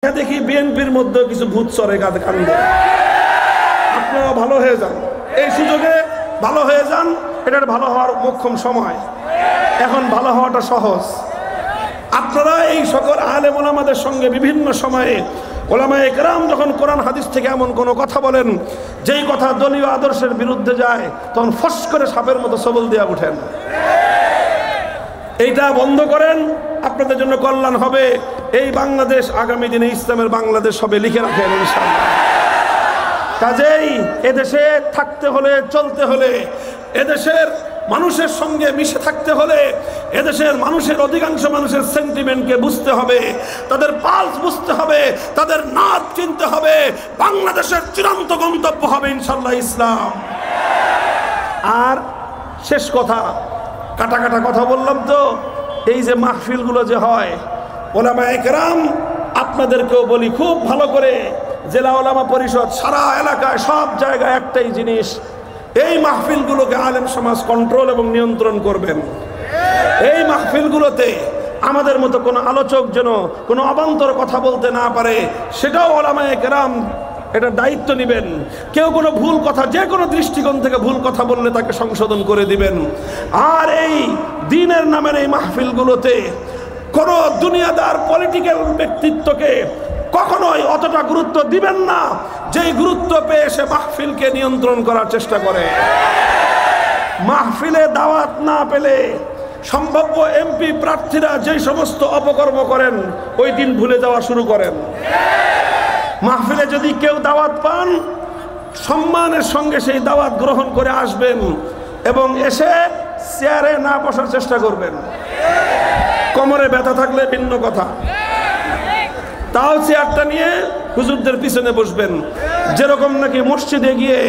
দেখি বিএনপির মধ্যে কিছু ভূত চরে কান্দে। আপনারা ভালো হয়ে যান, এই সুযোগে ভালো হয়ে যান। এটার ভালো হওয়ার মোক্ষম সময়, এখন ভালো হওয়াটা সহজ। আপনারা এই সকল আলেম ওলামাদের সঙ্গে বিভিন্ন সময়ে ওলামায়ে কেরাম যখন কোরআন হাদিস থেকে এমন কোনো কথা বলেন যেই কথা দলীয় আদর্শের বিরুদ্ধে যায়, তখন ফস করে সাপের মতো সবল দিয়া উঠেন। এইটা বন্ধ করেন, আপনাদের জন্য কল্যাণ হবে। এই বাংলাদেশ আগামী দিনে ইসলামের বাংলাদেশ হবে, লিখে রাখেন ইনশাআল্লাহ। কাজেই এদেশে থাকতে হলে, চলতে হলে, এদেশের মানুষের সঙ্গে মিশে থাকতে হলে এদেশের মানুষের অধিকাংশ মানুষের সেন্টিমেন্টকে বুঝতে হবে, তাদের পালস বুঝতে হবে, তাদের নাচ চিনতে হবে। বাংলাদেশের চূড়ান্ত গন্তব্য হবে ইনশাআল্লাহ ইসলাম। আর শেষ কথা, কাটা কাটা কথা বললাম তো, এই যে মাহফিলগুলো যে হয়, ওলামায়ে কেরাম আপনাদেরকেও বলি খুব ভালো করে, জেলা ওলামা পরিষদ সারা এলাকায় সব জায়গায় একটাই জিনিস, এই মাহফিলগুলোকে আলেম সমাজ কন্ট্রোল এবং নিয়ন্ত্রণ করবেন। এই মাহফিলগুলোতে আমাদের মতো কোনো আলোচক যেন কোনো অবান্তর কথা বলতে না পারে, সেটাও ওলামায়ে কেরাম এটা দায়িত্ব নেবেন। কেউ কোনো ভুল কথা, যে কোনো দৃষ্টিকোণ থেকে ভুল কথা বললে তাকে সংশোধন করে দিবেন। আর এই দ্বীনের নামের এই মাহফিলগুলোতে কোনো দুনিয়াদার পলিটিক্যাল ব্যক্তিত্বকে কখনোই অতটা গুরুত্ব দিবেন না যেই গুরুত্ব পেয়ে সে মাহফিলকে নিয়ন্ত্রণ করার চেষ্টা করে। মাহফিলে দাওয়াত না পেলে সম্ভাব্য এমপি প্রার্থীরা যেই সমস্ত অপকর্ম করেন ওই দিন ভুলে যাওয়া শুরু করেন। মাহফিলে যদি কেউ দাওয়াত পান, সম্মানের সঙ্গে সেই দাওয়াত গ্রহণ করে আসবেন এবং এসে চেয়ারে না বসার চেষ্টা করবেন। কোমরে ব্যথা থাকলে ভিন্ন কথা, তাও চেয়ারটা নিয়ে হুজুরদের পিছনে বসবেন। যেরকম নাকি মসজিদে গিয়ে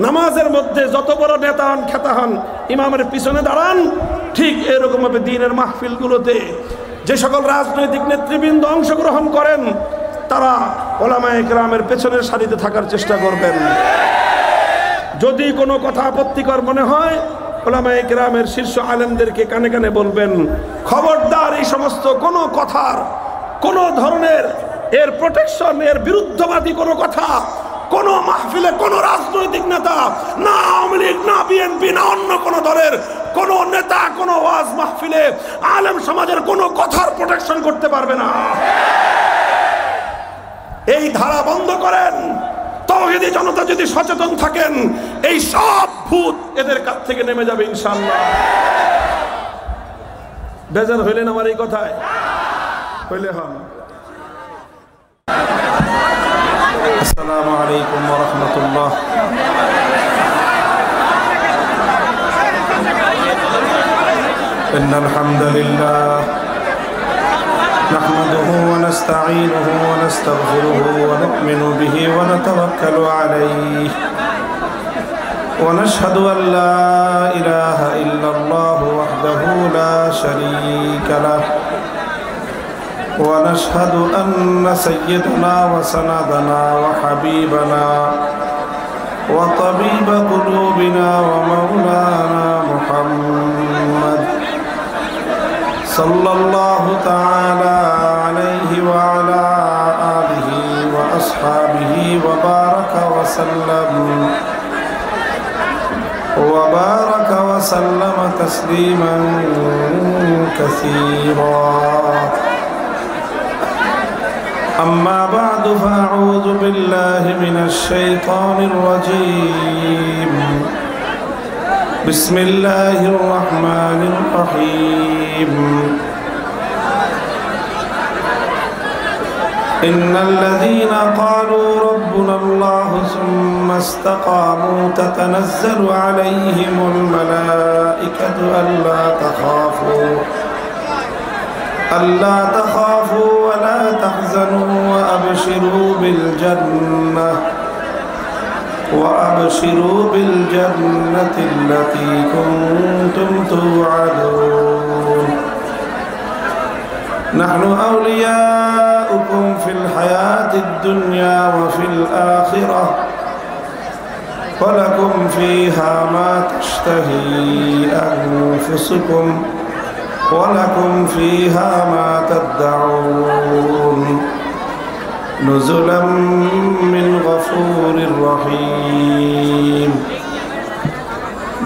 নামাজের মধ্যে যত বড় নেতা হন, খেতা হন, ইমামের পিছনে দাঁড়ান, ঠিক এরকম ভাবে দ্বীনের মাহফিলগুলোতে যে সকল রাজনৈতিক নেতৃবৃন্দ অংশগ্রহণ করেন তারা ওলামায়ে কেরামের পেছনের সারিতে থাকার চেষ্টা করবেন। যদি কোনো কথা আপত্তিকর মনে হয় ওলামায়ে কেরামের শীর্ষ আলেমদেরকে কানে কানে বলবেন, খবরদার এই সমস্ত কোনো কথার, কোনো ধরনের এর প্রোটেকশন, এর বিরুদ্ধবাদী কোনো কথা কোনো মাহফিলে কোনো রাজনৈতিক নেতা, না আওয়ামী লীগ, না বিএনপি, না অন্য কোনো দলের কোনো নেতা কোনো ওয়াজ মাহফিলে আলেম সমাজের কোনো কথার প্রোটেকশন করতে পারবে না। এই ধারা বন্ধ করেন। তাওহীদি জনতা যদি সচেতন থাকেন, এই সব ভূত এদের কাছ থেকে নেমে যাবে ইনশাআল্লাহ। বেজার হইলেন আমার এই কথায়? হইলে হন। আসসালামু আলাইকুম ওয়া রাহমাতুল্লাহ। ইন্নাল হামদুলিল্লাহ نحمده ونستعينه ونستغفره ونؤمن به ونتوكل عليه ونشهد أن لا إله إلا الله وحده لا شريك له ونشهد أن سيدنا وسندنا وحبيبنا وطبيب قلوبنا ومولانا محمد صلى الله تعالى عليه وعلى آله وأصحابه وبارك وسلم تسليما كثيرا. أما بعد فأعوذ بالله من الشيطان الرجيم. بسم الله الرحمن الرحيم. إن الذين قالوا ربنا الله ثم استقاموا تتنزل عليهم الملائكة ألا تخافوا ولا تحزنوا وأبشروا بالجنة التي كنتم توعدون. نحن أولياؤكم في الحياة الدنيا وفي الآخرة ولكم فيها ما تشتهي أنفسكم ولكم فيها ما تدعون نزلا من غفور رحيم.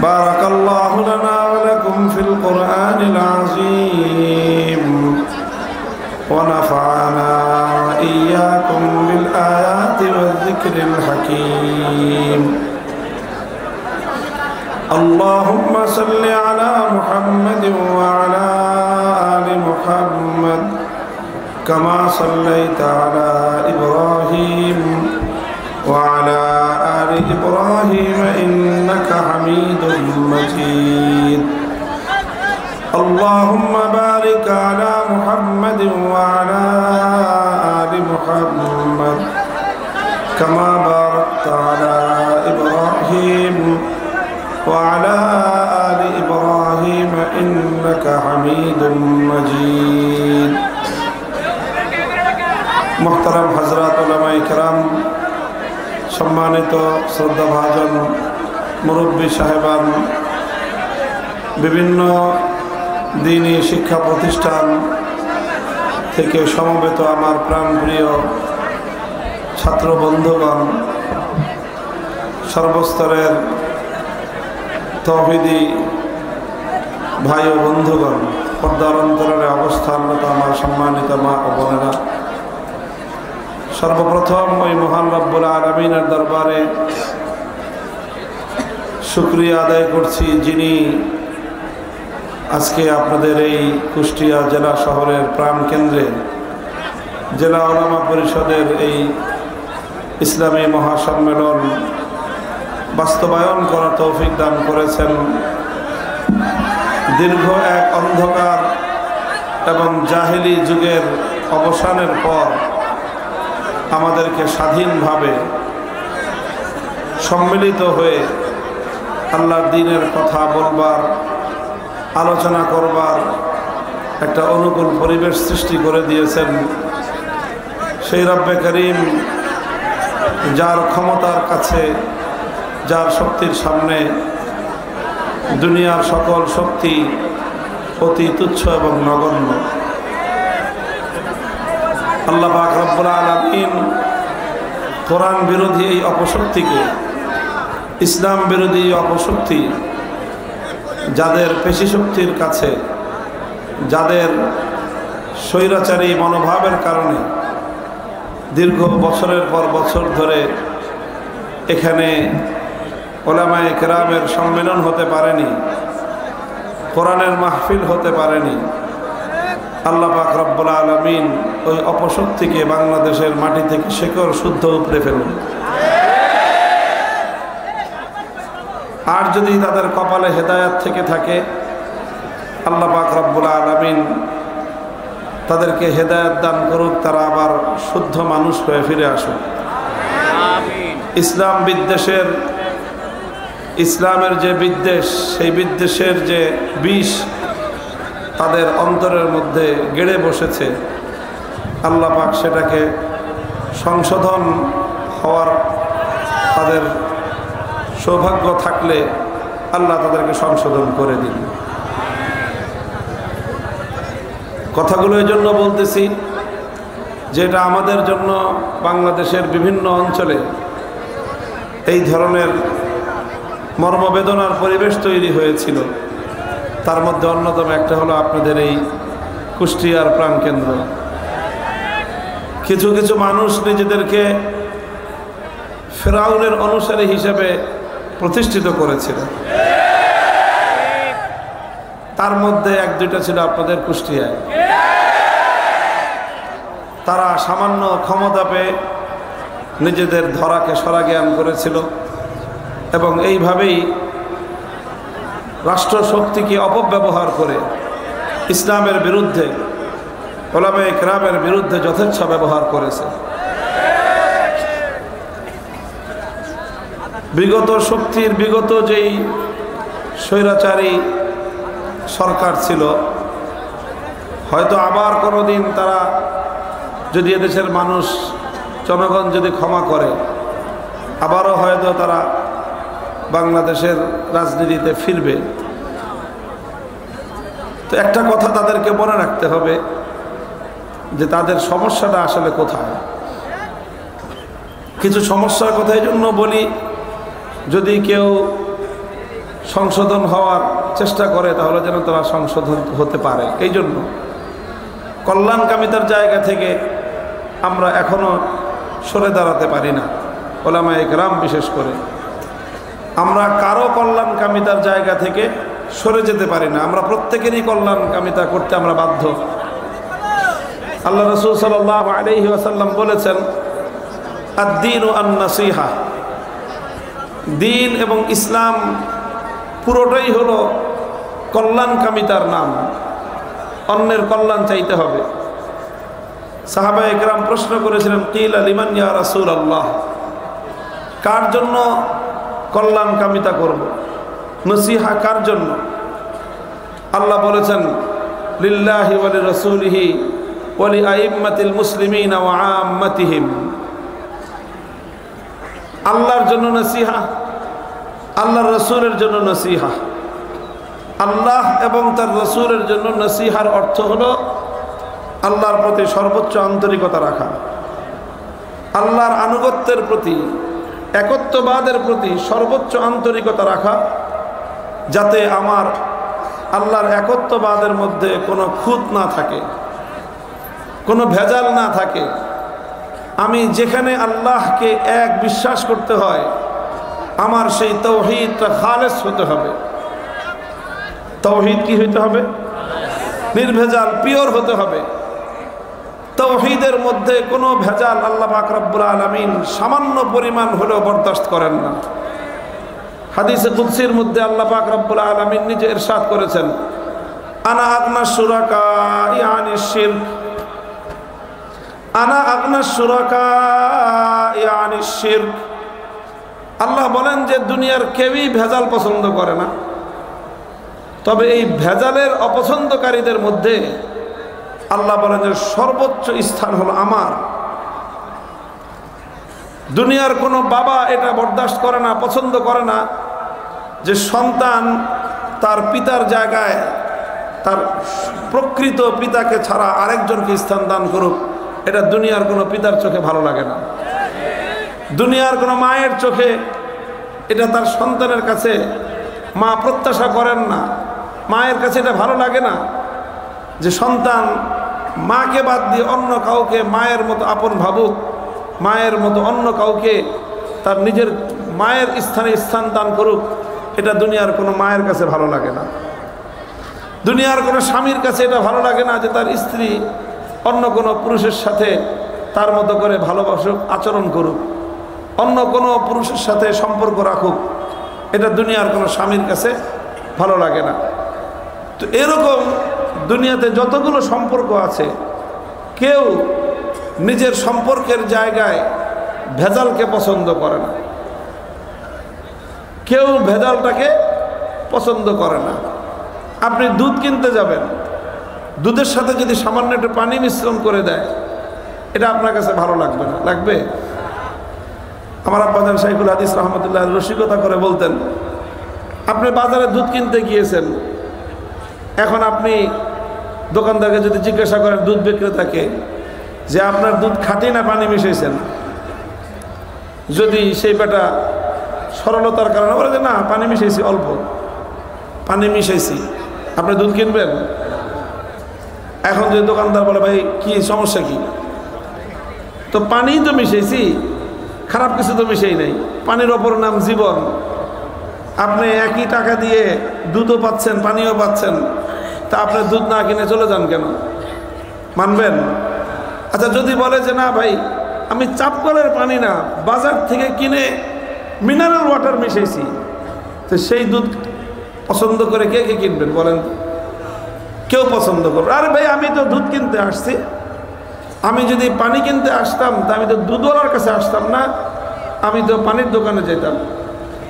بارك الله لنا ولكم في القرآن العظيم ونفعنا وإياكم بالآيات والذكر الحكيم. اللهم صل على محمد وعلى آل محمد كما صليت على إبراهيم وعلى آل إبراهيم إنك حميد مجيد. اللهم بارك على محمد وعلى آل محمد كما باركت على إبراهيم وعلى آل إبراهيم إنك حميد مجيد. محترم حضرات উলামায়ে কেরাম, সম্মানিত শ্রদ্ধাভাজন মুরব্বী সাহেবান, বিভিন্ন দ্বীনী শিক্ষা প্রতিষ্ঠান থেকে সমবেত আমার প্রাণপ্রিয় ছাত্র বন্ধুগণ, সর্বস্তরের তৌহিদি ভাই ও বন্ধুগণ, পর্দার অন্তরালে অবস্থানরত আমার সম্মানিত মা ও বোনেরা, সর্বপ্রথম ওই মহান রব্বুল আলামিনের দরবারে শুকরিয়া আদায় করছি, যিনি আজকে আপনাদের এই কুষ্টিয়া জেলা শহরের প্রাণকেন্দ্রে জেলা উলামা পরিষদের এই ইসলামী মহাসম্মেলন বাস্তবায়ন করার তৌফিক দান করেছেন। দীর্ঘ এক অন্ধকার এবং জাহেলি যুগের অবসানের পর আমাদেরকে স্বাধীনভাবে সম্মিলিত হয়ে আল্লাহর দ্বীনের কথা বলবার, আলোচনা করবার একটা অনুকূল পরিবেশ সৃষ্টি করে দিয়েছেন সেই রব্বে করিম, যার ক্ষমতার কাছে, যার শক্তির সামনে দুনিয়ার সকল শক্তি অতি তুচ্ছ এবং নগণ্য। আল্লাহ পাক রব্বুল আলামিন কোরআন বিরোধী এই অপশক্তিকে, ইসলাম বিরোধী অপশক্তি, যাদের পেশি শক্তির কাছে, যাদের স্বৈরাচারী মনোভাবের কারণে দীর্ঘ বছরের পর বছর ধরে এখানে উলামায়ে কেরামের সম্মেলন হতে পারেনি, কোরআনের মাহফিল হতে পারেনি, আল্লাহ পাক রব্বুল আলামিন ওই অপশক্তিকে বাংলাদেশের মাটি থেকে শেকড় শুদ্ধ উপড়ে ফেলুন। আর যদি তাদের কপালে হেদায়েত থেকে থাকে, আল্লাহ পাক রব্বুল আলামিন তাদেরকে হেদায়েত দান করুক, তারা আবার শুদ্ধ মানুষ হয়ে ফিরে আসুক। ইসলাম বিদ্বেষের, ইসলামের যে বিদ্বেষ, সেই বিদ্বেষের যে বিষ তাদের অন্তরের মধ্যে গেড়ে বসেছে, আল্লাহ পাক সেটাকে সংশোধন হওয়ার তাদের সৌভাগ্য থাকলে আল্লাহ তাদেরকে সংশোধন করে দিন। কথাগুলো এই জন্য বলতেছি যে এটা আমাদের জন্য বাংলাদেশের বিভিন্ন অঞ্চলে এই ধরনের মর্মবেদনার পরিবেশ তৈরি হয়েছিল। তার মধ্যে অন্যতম একটা হলো আপনাদের এই কুষ্টিয়ার প্রাণকেন্দ্র। কিছু কিছু মানুষ নিজেদেরকে ফেরাউনের অনুসারী হিসেবে প্রতিষ্ঠিত করেছিল, তার মধ্যে এক দুইটা ছিল আপনাদের কুষ্টিয়ায়। তারা সামান্য ক্ষমতা পেয়ে নিজেদের ধরাকে সরা জ্ঞান করেছিল এবং এইভাবেই রাষ্ট্রশক্তিকে অপব্যবহার করে ইসলামের বিরুদ্ধে, উলামায়ে কেরামের বিরুদ্ধে যথেচ্ছ ব্যবহার করেছে। বিগত শক্তির, বিগত যেই স্বৈরাচারী সরকার ছিল, হয়তো আবার কোনোদিন তারা যদি এদেশের মানুষ, জনগণ যদি ক্ষমা করে, আবারও হয়তো তারা বাংলাদেশের রাজনীতিতে ফিরবে। তো একটা কথা তাদেরকে মনে রাখতে হবে যে তাদের সমস্যাটা আসলে কোথায়। কিছু সমস্যার কথা এই জন্য বলি, যদি কেউ সংশোধন হওয়ার চেষ্টা করে তাহলে যেন তারা সংশোধন হতে পারে। এই জন্য কল্যাণকামিতার জায়গা থেকে আমরা এখনো সরে দাঁড়াতে পারি না। ওলামায়ে কেরাম বিশেষ করে আমরা কারো কল্যাণকামিতার জায়গা থেকে সরে যেতে পারি না। আমরা প্রত্যেকেরই কল্যাণকামিতা করতে আমরা বাধ্য। আল্লাহ রাসূল সাল্লাল্লাহু আলাইহি ওয়াসাল্লাম বলেছেন, আদ-দীনু আন-নাসীহা, দ্বীন এবং ইসলাম পুরোটাই হলো কল্যাণকামিতার নাম। অন্যের কল্যাণ চাইতে হবে। সাহাবায়ে কেরাম প্রশ্ন করেছিলেন, কিলা লিমান ইয়া রাসূলুল্লাহ, কার জন্য কল্যাণকামিতা করব, নসিহা কার জন্য? আল্লাহ বলেছেন, লিল্লাহি ওয়া লিরাসূলিহি ওয়া লিআইম্মাতিল মুসলিমিনা ওয়া আম্মাতিহিম। আল্লাহর জন্য নসিহা, আল্লাহর রাসূলের জন্য নসিহা। আল্লাহ এবং তার রাসূলের জন্য নসিহার অর্থ হলো আল্লাহর প্রতি সর্বোচ্চ আন্তরিকতা রাখা, আল্লাহর আনুগত্যের প্রতি, একত্ববাদের প্রতি সর্বোচ্চ আন্তরিকতা রাখা, যাতে আমার আল্লাহর একত্ববাদের মধ্যে কোনো খুঁত না থাকে, কোনো ভেজাল না থাকে। আমি যেখানে আল্লাহকে এক বিশ্বাস করতে হয়, আমার সেই তাওহীদটা খালেস হতে হবে। তাওহীদ কি হইতে হবে? নির্ভেজাল, পিওর হতে হবে। তাওহীদের মধ্যে কোনো ভেজাল আল্লাহ পাক রব্বুল আলামিন সামান্য পরিমাণ হলেও বরদাস্ত করেন না। হাদিসে কুদসির মধ্যে আল্লাহ পাক রব্বুল আলামিন নিজে ইরশাদ করেছেন, আনা আগনা শুরাকা ইয়ানিশ শিরক, আনা আগনা শুরাকা ইয়ানিশ শিরক। আল্লাহ বলেন যে দুনিয়ার কেউই ভেজাল পছন্দ করে না, তবে এই ভেজালের অপছন্দকারীদের মধ্যে আল্লাহ বলেন যে সর্বোচ্চ স্থান হলো আমার। দুনিয়ার কোনো বাবা এটা বরদাস্ত করে না, পছন্দ করে না যে সন্তান তার পিতার জায়গায় তার প্রকৃত পিতাকে ছাড়া আরেকজনকে স্থান দান করুক। এটা দুনিয়ার কোনো পিতার চোখে ভালো লাগে না, দুনিয়ার কোনো মায়ের চোখে এটা তার সন্তানের কাছে মা প্রত্যাশা করেন না। মায়ের কাছে এটা ভালো লাগে না যে সন্তান মাকে বাদ দিয়ে অন্য কাউকে মায়ের মতো আপন ভাবুক, মায়ের মতো অন্য কাউকে তার নিজের মায়ের স্থানে স্থান দান করুক। এটা দুনিয়ার কোনো মায়ের কাছে ভালো লাগে না। দুনিয়ার কোনো স্বামীর কাছে এটা ভালো লাগে না যে তার স্ত্রী অন্য কোনো পুরুষের সাথে তার মতো করে ভালোবাসুক, আচরণ করুক, অন্য কোনো পুরুষের সাথে সম্পর্ক রাখুক। এটা দুনিয়ার কোনো স্বামীর কাছে ভালো লাগে না। তো এরকম দুনিয়াতে যতগুলো সম্পর্ক আছে, কেউ নিজের সম্পর্কের জায়গায় ভেজালকে পছন্দ করে না, কেউ ভেজালটাকে পছন্দ করে না। আপনি দুধ কিনতে যাবেন, দুধের সাথে যদি সামান্য একটু পানি মিশ্রণ করে দেয়, এটা আপনার কাছে ভালো লাগবে না? লাগবে? আমার আব্বাজান শাইখুল হাদিস রহমতুল্লাহ রসিকতা করে বলতেন, আপনি বাজারে দুধ কিনতে গিয়েছেন, এখন আপনি দোকানদারকে যদি জিজ্ঞাসা করেন দুধ বিক্রেতাকে যে আপনার দুধ খাঁটি না পানি মিশাইছেন, যদি সেই বেটা সরলতার কারণে বলে যে না পানি মিশাইছি, অল্প পানি মিশাইছি, আপনি দুধ কিনবেন? এখন যদি দোকানদার বলে ভাই কি সমস্যা কি, তো পানি তো মিশাইছি, খারাপ কিছু তো মিশাই নাই, পানির অপর নাম জীবন, আপনি একই টাকা দিয়ে দুধও পাচ্ছেন পানিও পাচ্ছেন, তা আপনি দুধ না কিনে চলে যান কেন? মানবেন? আচ্ছা যদি বলে যে না ভাই আমি চাপকলের পানি না বাজার থেকে কিনে মিনারেল ওয়াটার মিশাইছি, তো সেই দুধ পছন্দ করে কে কে কিনবেন বলেন? কেউ পছন্দ করবে? আরে ভাই আমি তো দুধ কিনতে আসছি, আমি যদি পানি কিনতে আসতাম তা আমি তো দুধওয়ালার কাছে আসতাম না, আমি তো পানির দোকানে যেতাম।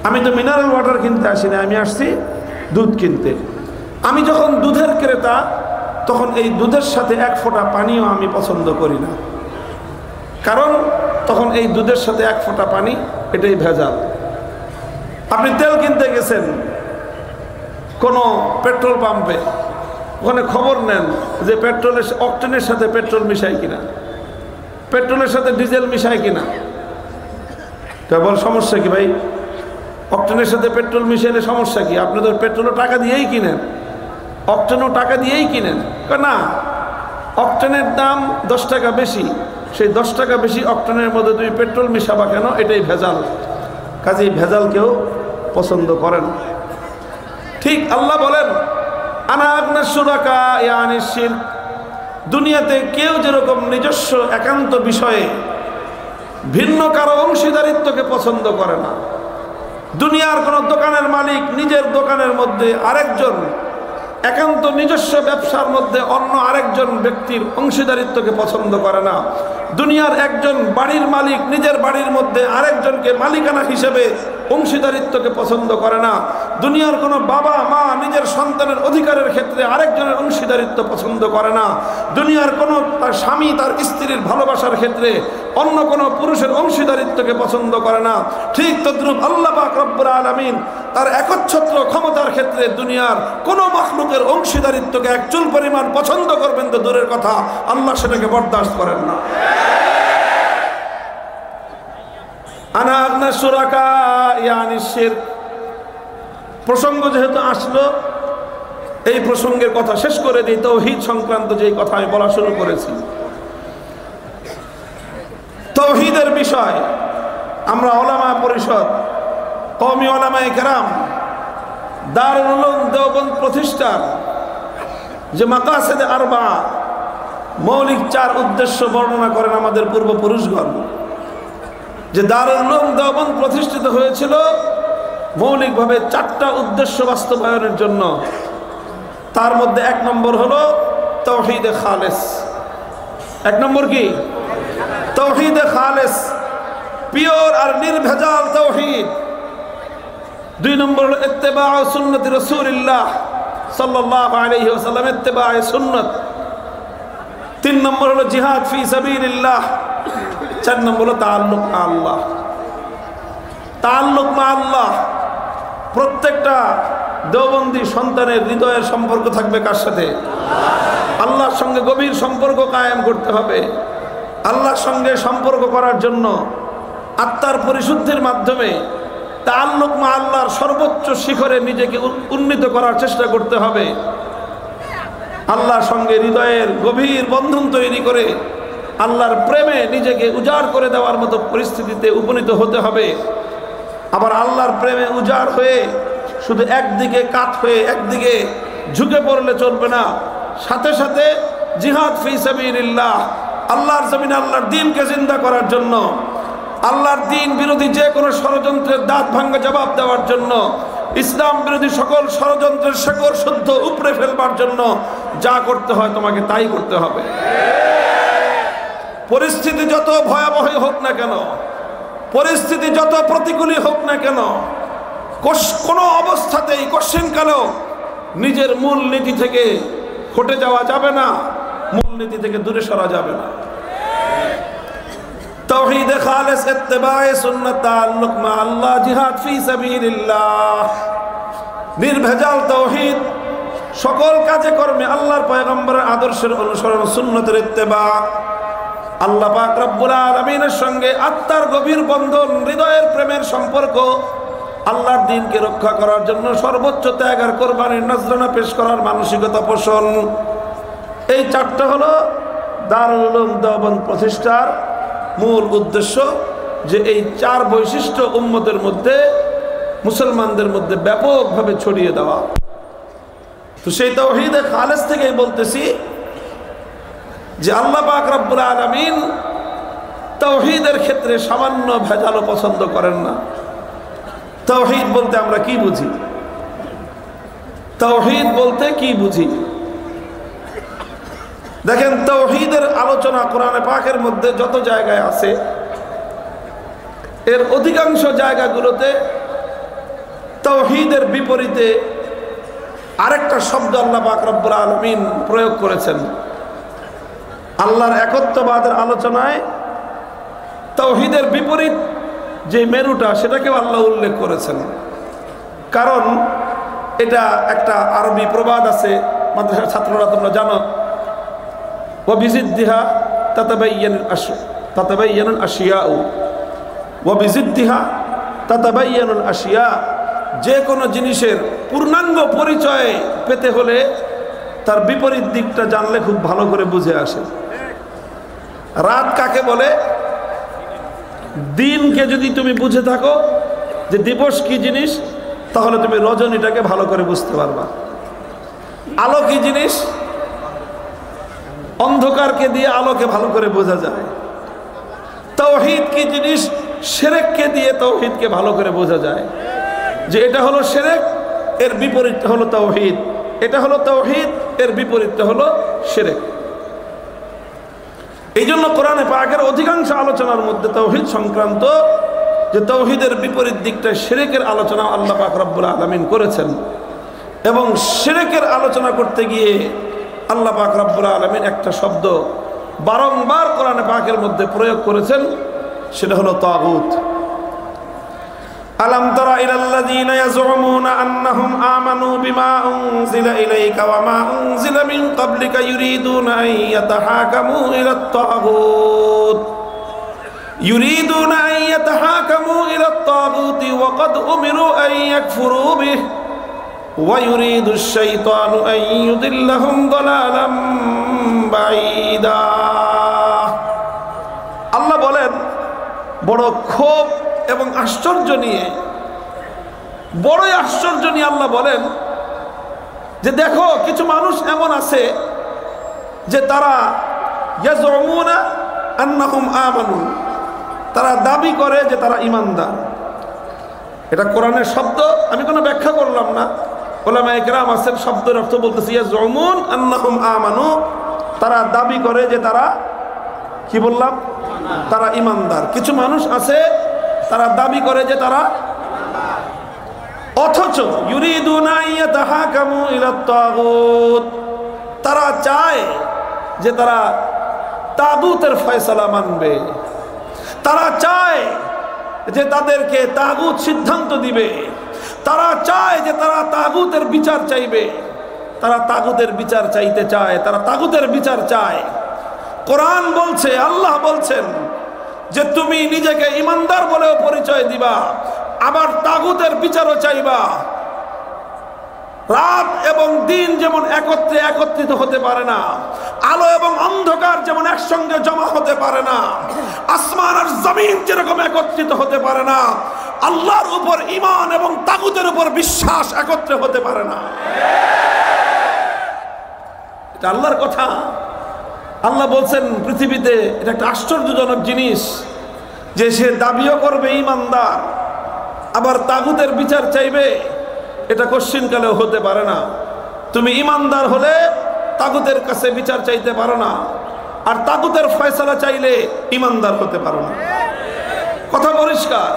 আমি তো মিনারেল ওয়াটার কিনতে আসি না, আমি আসছি দুধ কিনতে। আমি যখন দুধের ক্রেতা তখন এই দুধের সাথে এক ফোঁটা পানিও আমি পছন্দ করি না, কারণ তখন এই দুধের সাথে এক ফোঁটা পানি এটাই ভেজাল। আপনি তেল কিনতে গেছেন কোনো পেট্রোল পাম্পে, ওখানে খবর নেন যে পেট্রোলের অকটেনের সাথে পেট্রোল মিশায় কিনা, পেট্রোলের সাথে ডিজেল মিশায় কিনা। কেবল সমস্যা কি ভাই? অক্টেনের সাথে পেট্রোল মিশাইলে সমস্যা কি? আপনি তো পেট্রোলও টাকা দিয়েই কিনেন, অক্টেনও টাকা দিয়েই কিনেন। না, অক্টেনের দাম 10 টাকা বেশি, সেই 10 টাকা বেশি অক্টেনের মধ্যে তুমি পেট্রোল মিশাবা কেন? এটাই ভেজাল। কাজেই ভেজাল কেউ পছন্দ করেন। ঠিক আল্লাহ বলেন, আনা আগনা শুরাকা ইয়ানি শিরক। দুনিয়াতে কেউ যেরকম নিজস্ব একান্ত বিষয়ে ভিন্ন কারো অংশীদারিত্বকে পছন্দ করে না। দুনিয়ার কোন দোকানের মালিক নিজের দোকানের মধ্যে আরেকজন, একান্ত নিজস্ব ব্যবসার মধ্যে অন্য আরেকজন ব্যক্তির অংশীদারিত্বকে পছন্দ করে না। দুনিয়ার একজন বাড়ির মালিক নিজের বাড়ির মধ্যে আরেকজনকে মালিকানা হিসেবে অংশীদারিত্বকে পছন্দ করে না। দুনিয়ার কোনো বাবা মা নিজের সন্তানের অধিকারের ক্ষেত্রে আরেকজনের অংশীদারিত্ব পছন্দ করে না। দুনিয়ার কোনো তার স্বামী তার স্ত্রীর ভালোবাসার ক্ষেত্রে অন্য কোনো পুরুষের অংশীদারিত্বকে পছন্দ করে না। ঠিক তদ্রূপ আল্লাহ পাক রব্বুল আলামিন তার একচ্ছত্র ক্ষমতার ক্ষেত্রে দুনিয়ার কোনো মাখলুকের অংশীদারিত্বকে এক চুল পরিমাণ পছন্দ করবেন তো দূরের কথা, আল্লাহ সেটাকে বরদাস্ত করেন না। আনা আগনা শুরাকা ইয়ানি শিরক প্রসঙ্গ যেহেতু আসলো, এই প্রসঙ্গের কথা শেষ করে দিই। তাওহীদ সংক্রান্ত যেই কথা আমি বলা শুরু করেছি, তাওহীদের বিষয় আমরা ওলামা পরিষদ, কওমি ওলামায়ে কেরাম, দারুল উলুম দেওবন্দ প্রতিষ্ঠার যে মাকাসিদে আরবা, মৌলিক 4 উদ্দেশ্য বর্ণনা করেন আমাদের পূর্বপুরুষগণ। যে দারুল উলুম দেওবন্দ প্রতিষ্ঠিত হয়েছিল মৌলিকভাবে 4টা উদ্দেশ্য বাস্তবায়নের জন্য। তার মধ্যে 1 নম্বর হলো তাওহীদে খালেস। 1 নম্বর কি? তাওহীদে খালেস, পিওর আর নির্ভেজাল তাওহীদ। 2 নম্বর হলো ইত্তেবা' সুন্নতি রাসূলিল্লাহ সাল্লাল্লাহু আলাইহি ওয়াসাল্লাম, ইত্তেবা' সুন্নাত। 3 নম্বর হলো জিহাদ ফি সাবিলিল্লাহ। 4 নম্বর হলো তাআল্লুক মা আল্লাহ। তাআল্লুক মা আল্লাহ, প্রত্যেকটা দেওবন্দি সন্তানের হৃদয়ের সম্পর্ক থাকবে কার সাথে? আল্লাহর সঙ্গে গভীর সম্পর্ক কায়েম করতে হবে। আল্লাহর সঙ্গে সম্পর্ক করার জন্য আত্মার পরিশুদ্ধির মাধ্যমে তাআল্লুক মা আল্লাহর সর্বোচ্চ শিখরে নিজেকে উন্নীত করার চেষ্টা করতে হবে। আল্লাহর সঙ্গে হৃদয়ের গভীর বন্ধন তৈরি করে আল্লাহর প্রেমে নিজেকে উজাড় করে দেওয়ার মতো পরিস্থিতিতে উপনীত হতে হবে। আবার আল্লাহর প্রেমে উজাড় হয়ে শুধু একদিকে কাত হয়ে একদিকে ঝুঁকে পড়লে চলবে না। সাথে সাথে জিহাদ ফি সাবিলিল্লাহ, আল্লাহর জমিনে আল্লাহর দ্বীনকে জিন্দা করার জন্য, আল্লাহর দ্বীন বিরোধী যে কোনো ষড়যন্ত্রের দাঁত ভাঙ্গা জবাব দেওয়ার জন্য, ইসলাম বিরোধী সকল ষড়যন্ত্রের শেকড় শুদ্ধ উপড়ে ফেলবার জন্য যা করতে হয় তোমাকে তাই করতে হবে। পরিস্থিতি যত ভয়াবহ হোক না কেন, পরিস্থিতি যত প্রতিকূলই হোক না কেন, কোনো অবস্থাতেই কশ্চিনকালেও নিজের মূল নীতি থেকে হটে যাওয়া যাবে না, মূল নীতি থেকে দূরে সরা যাবে না। তাওহীদে খালেস, ইত্তেবায়ে সুন্নাত, তাআল্লুক মা আল্লাহ, জিহাদ ফি সাবিলিল্লাহ, নির্ভেজাল তাওহীদ, সকল কাজে কর্মে আল্লাহর পয়গম্বরের আদর্শের অনুসরণ, সুন্নতের ইত্তেবা, আল্লাহ পাক রব্বুল আলামিনের সঙ্গে আত্মার গভীর বন্ধন, হৃদয়ের প্রেমের সম্পর্ক, আল্লাহর দ্বীনকে রক্ষা করার জন্য সর্বোচ্চ ত্যাগ আর কোরবানির নজরানা পেশ করার মানসিকতা পোষণ। এই 4টা হলো দারুল উলুম দেওবন্দ প্রতিষ্ঠার মূল উদ্দেশ্য, যে এই 4 বৈশিষ্ট্য উম্মতের মধ্যে, মুসলমানদের মধ্যে ব্যাপকভাবে ছড়িয়ে দেওয়া। তো সেই তাওহীদে খালেস থেকেই বলতেছি যে আল্লাহ পাক রব্বুল আলামিন তাওহীদের ক্ষেত্রে সামান্য ভেজালও পছন্দ করেন না। তাওহীদ বলতে আমরা কি বুঝি? তাওহীদ বলতে কি বুঝি? দেখেন, তাওহীদের আলোচনা কোরআনে পাকের মধ্যে যত জায়গায় আছে, এর অধিকাংশ জায়গাগুলোতে তাওহীদের বিপরীতে আরেকটা শব্দ আল্লাহ পাক রব্বুল আলামিন প্রয়োগ করেছেন। আল্লাহর একত্ববাদের আলোচনায় তাওহীদের বিপরীত যে মেরুটা, সেটাকেও আল্লাহ উল্লেখ করেছেন। কারণ এটা একটা আরবি প্রবাদ আছে, মাদ্রাসার ছাত্ররা তোমরা জানো, ওয়া বিজিদ্দিহা তাতাবায়্যানুল আশিয়াউ, ওয়া বিজিদ্দিহা তাতাবায়ানুল আশিয়া। যে কোনো জিনিসের পূর্ণাঙ্গ পরিচয় পেতে হলে তার বিপরীত দিকটা জানলে খুব ভালো করে বুঝে আসে। রাত কাকে বলে? দিনকে যদি তুমি বুঝে থাকো যে দিবস কি জিনিস, তাহলে তুমি রজনীটাকে ভালো করে বুঝতে পারবা। আলো কি জিনিস? অন্ধকারকে দিয়ে আলোকে ভালো করে বোঝা যায়। তাওহীদ কি জিনিস? শিরককে দিয়ে তাওহীদকে ভালো করে বোঝা যায় যে এটা হলো শিরক, এর বিপরীতটা হলো তাওহীদ। এটা হলো তাওহীদ, এর বিপরীতটা হলো শিরক। এই জন্য কোরআনে পাকের অধিকাংশ আলোচনার মধ্যে তাওহীদ সংক্রান্ত, যে তাওহীদের বিপরীত দিকটা শিরকের আলোচনা আল্লাহ পাক রব্বুল আলামিন করেছেন। এবং শিরকের আলোচনা করতে গিয়ে আল্লাহ পাক রব্বুল আলামিন একটা শব্দ বারংবার কোরআনে পাকের মধ্যে প্রয়োগ করেছেন, সেটা হলো তাগুত। আলাম তারা ইলাল্লাযীনা ইয়াজউমুনা আন্নাহুম আমানু বিমা উনজিলা ইলাইকা ওয়া মা উনজিলা মিন ক্বাবলিকা ইউরিদুনা আন ইয়াতাহাকামু ইলাত তাগুত يريدون أن يتحاكموا إلى الطاغوت وقد أمروا أن يكفروا به ويريد الشيطان أن يضلهم ضلالا بعيدا। আল্লাহ বলেন বড় ক্ষোভ এবং আশ্চর্য নিয়ে, বড়ই আশ্চর্য নিয়ে আল্লাহ বলেন যে দেখো কিছু মানুষ এমন আছে যে তারা ইয়াজউমুনা আন্নাহুম আমানু, তারা দাবি করে যে তারা ঈমানদার। এটা কোরআনের শব্দ, আমি কোনো ব্যাখ্যা করলাম না। উলামায়ে কেরাম আছেন শব্দের অর্থ বলতেছে ইয়াজউমুন আন্নাহুম আমানু, তারা দাবি করে যে তারা কি বললাম, তারা ঈমানদার। কিছু মানুষ আছে তারা দাবি করে যে তারা, অথচ ইউরিদুনা ইয়াতাহাকামু ইলাত তাগুত, তারা চায় যে তারা তাগুতের ফয়সালা মানবে। তারা চায় যে তাদেরকে তাগুত সিদ্ধান্ত দিবে। তারা চায় যে তারা তাগুতের বিচার চাইবে। তারা তাগুতের বিচার চাইতে চায়, তারা তাগুতের বিচার চায়। কোরআন বলছে, আল্লাহ বলছেন যে তুমি নিজেকে ঈমানদার বলেও পরিচয় দিবা, আবার তাগুতের বিচারও চাইবা। রাত এবং দিন যেমন একত্রিত হতে পারে না, আলো এবং অন্ধকার যেমন একসঙ্গে জমা হতে পারে না, আসমান আর জমিন যেরকম একত্রিত হতে পারে না, আল্লাহর উপর ঈমান এবং তাগুতের উপর বিশ্বাস একত্রে হতে পারে না। এটা আল্লাহর কথা। আল্লাহ বলছেন পৃথিবীতে এটা একটা আশ্চর্যজনক জিনিস যে সে দাবিও করবে ঈমানদার, আবার তাগুতের বিচার চাইবে। এটা কশ্চিনকালেও হতে পারে না। তুমি ঈমানদার হলে তাগুতের কাছে বিচার চাইতে পারো না, আর তাগুতের ফয়সালা চাইলে ঈমানদার হতে পারো না। কথা পরিষ্কার,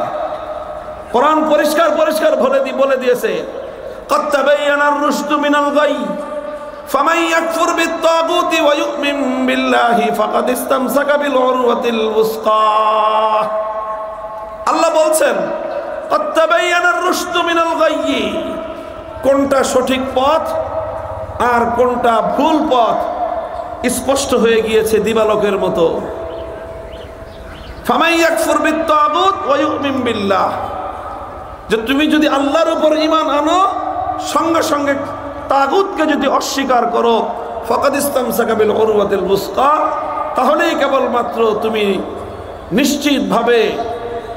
কোরআন পরিষ্কার পরিষ্কার বলে দিয়েছে, ক্বাদ তাবায়্যানার রুশদু মিনাল গাই ফামান ইয়াকফুর বিত-তাগুতি ওয়া ইউমিন বিল্লাহি ফাকাদ ইসতামসাকা বিল উরওয়াতিল ওয়াসকা। আল্লাহ বলছেন ক্বাদ তাবায়্যানার রুশদু মিনাল গাই, কোনটা সঠিক পথ আর কোনটা ভুল পথ স্পষ্ট হয়ে গিয়েছে দিবালোকের মতো। ফামান ইয়াকফুর বিত-তাগুত ওয়া ইউমিন বিল্লাহ, যে তুমি যদি আল্লাহর উপর ঈমান আনো, সঙ্গে সঙ্গে তাগুতকে যদি অস্বীকার করো, ফাকাদ ইসতামসাকা বিল উরওয়াতিল ওয়াসকা, তাহলেই কেবলমাত্র তুমি নিশ্চিতভাবে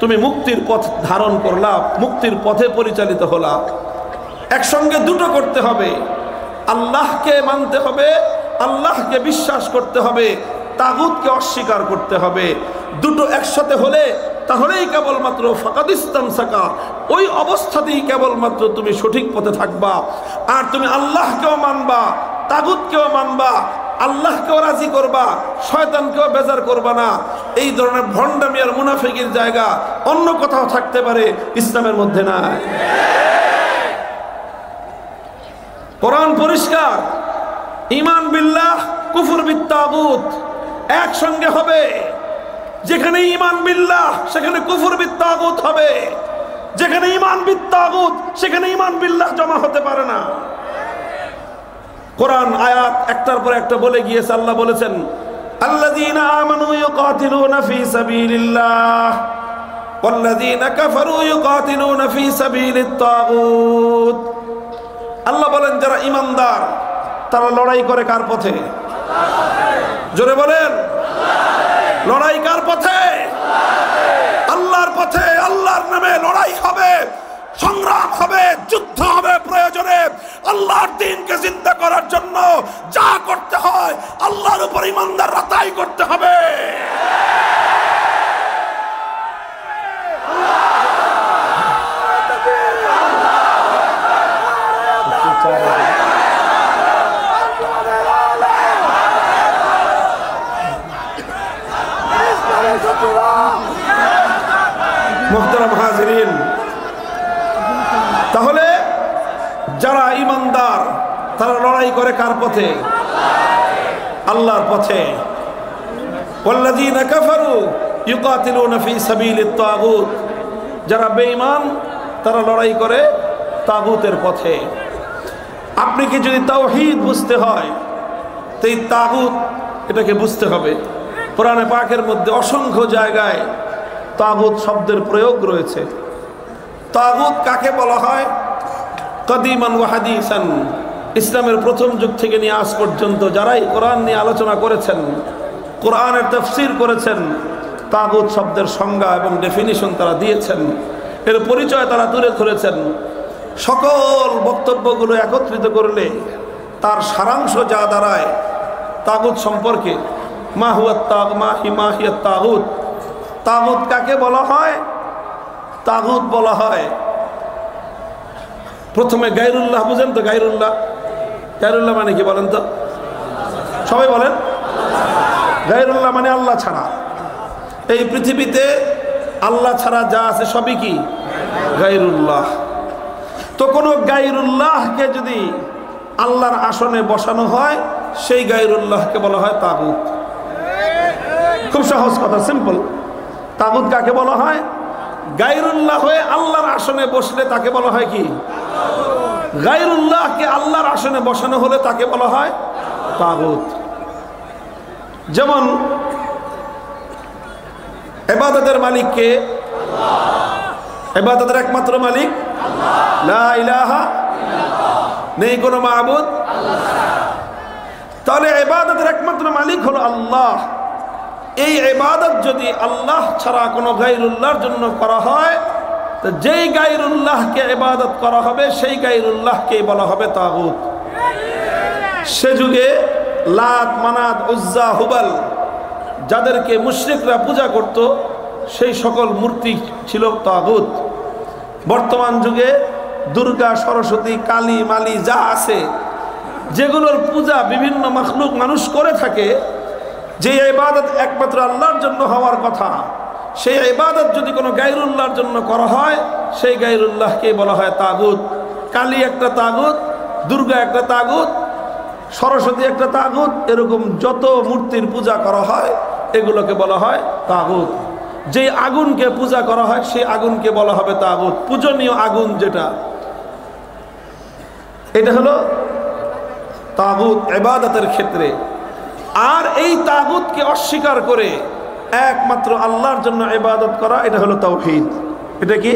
তুমি মুক্তির পথ ধারণ করলা, মুক্তির পথে পরিচালিত হলা। একসঙ্গে দুটো করতে হবে, আল্লাহকে মানতে হবে, আল্লাহকে বিশ্বাস করতে হবে, তাগুতকে অস্বীকার করতে হবে। দুটো একসাথে হলে তাহলেই কেবলমাত্র ফাকাদ ইসতামসাকা, ওই অবস্থাতেই কেবলমাত্র তুমি সঠিক পথে থাকবা। আর তুমি আল্লাহকেও মানবা, তাগুতকেও মানবা, আল্লাহকেও রাজি করবা, শয়তানকেও বেজার করবা না। এই ধরনের ভণ্ডামি আর মুনাফিকের জায়গা অন্য কোথাও থাকতে পারে, ইসলামের মধ্যে নাই। কোরআন পরিষ্কার, ঈমান বিল্লাহ কুফর বিত-তাগুত একসঙ্গে হবে। যেখানে ঈমান বিল্লাহ সেখানে কুফর বিত-তাগুত হবে, যেখানে ঈমান বিত-তাগুত সেখানে ঈমান বিল্লাহ জমা হতে পারে না। কোরআন আয়াত একটার পর একটা বলে গিয়েছে। আল্লাহ বলেছেন আল্লাযীনা আমানু ইউকাতিলুনা ফী সাবিলিল্লাহ ওয়াল্লাযীনা কাফারু ইউকাতিলুনা ফী সাবিলিত তাগুত। আল্লাহ বলেন যারা ঈমানদার তারা লড়াই করে কার পথে? জোরে বলেন, লড়াই কার পথে? আল্লাহর পথে। আল্লাহর নামে লড়াই হবে, সংগ্রাম হবে, যুদ্ধ হবে। প্রয়োজনে আল্লাহর দ্বীনকে জিন্দা করার জন্য যা করতে হয় আল্লাহর উপর ঈমানদাররা তাই করতে হবে। মুহতারাম হাজিরিন, তাহলে যারা ঈমানদার তারা লড়াই করে কার পথে? আল্লাহর পথে। ওয়াল্লাযীনা কাফারু ইউকাতিলুনা ফী সাবিলিত তাগুত। যারা বেঈমান তারা লড়াই করে তাগুতের পথে। আপনি কি যদি তাওহীদ বুঝতে হয় তো এই তাগুত এটাকে বুঝতে হবে। কোরআনে পাকের মধ্যে অসংখ্য জায়গায় তাগুত শব্দের প্রয়োগ রয়েছে। তাগুত কাকে বলা হয়? কাদিমান ওয়া হাদিসান, ইসলামের প্রথম যুগ থেকে নিয়ে আজ পর্যন্ত যারাই কোরআন নিয়ে আলোচনা করেছেন, কোরআনের তাফসীর করেছেন, তাগুত শব্দের সংজ্ঞা এবং ডেফিনিশন তারা দিয়েছেন, এর পরিচয় তারা তুলে ধরেছেন। সকল বক্তব্যগুলো একত্রিত করলে তার সারাংশ যা দাঁড়ায় তাগুত সম্পর্কে। মাহিয়াত তাগুত। তাগুত কাকে বলা হয়? তাগুত বলা হয়, প্রথমে গায়রুল্লাহ। বুঝেন তো গায়রুল্লাহ? গায়রুল্লাহ মানে কি বলেন তো? সবাই বলেন। গায়রুল্লাহ মানে আল্লাহ ছাড়া। এই পৃথিবীতে আল্লাহ ছাড়া যা আছে সবই কি গায়রুল্লাহ। তো কোনো গায়রুল্লাহকে যদি আল্লাহর আসনে বসানো হয় সেই গায়রুল্লাহকে বলা হয় তাগুত। খুব সহজ কথা, সিম্পল। তাগুত কাকে বলা হয়? গায়রুল্লাহ হয়ে আল্লাহর আসনে বসলে তাকে বলা হয় কি? গায়রুল্লাহকে আল্লাহর আসনে বসানো হলে তাকে বলা হয় তাগুত। যেমন ইবাদতের মালিক কে? ইবাদতের একমাত্র মালিক লা ইলাহা ইল্লাল্লাহ, নেই কোনো মাবুদ। তাহলে ইবাদতের একমাত্র মালিক হলো আল্লাহ। এই ইবাদত যদি আল্লাহ ছাড়া কোনো গায়রুল্লাহর জন্য করা হয় তো যেই গায়রুল্লাহকে ইবাদত করা হবে সেই গায়রুল্লাহকেই বলা হবে তাগুত। সে যুগে লাত, মানাত, উজ্জা, হুবাল যাদেরকে মুশরিকরা পূজা করত সেই সকল মূর্তি ছিল তাগুত। বর্তমান যুগে দুর্গা, সরস্বতী, কালী, মালি যা আছে, যেগুলোর পূজা বিভিন্ন মাখলুক মানুষ করে থাকে, যে ইবাদত একমাত্র আল্লাহর জন্য হওয়ার কথা, সেই ইবাদত যদি কোনো গায়রুল্লাহর জন্য করা হয় সেই গায়রুল্লাহকে বলা হয় তাগুত। কালী একটা তাগুত, দুর্গা একটা তাগুত, সরস্বতী একটা তাগুত, এরকম যত মূর্তির পূজা করা হয় এগুলোকে বলা হয় তাগুত। যে আগুনকে পূজা করা হয় সেই আগুনকে বলা হবে তাগুত। পূজনীয় আগুন যেটা, এটা হলো তাগুত ইবাদতের ক্ষেত্রে। আর এই তাগুতকে অস্বীকার করে একমাত্র আল্লাহর জন্য ইবাদত করা, এটা হলো তাওহীদ। এটা কি?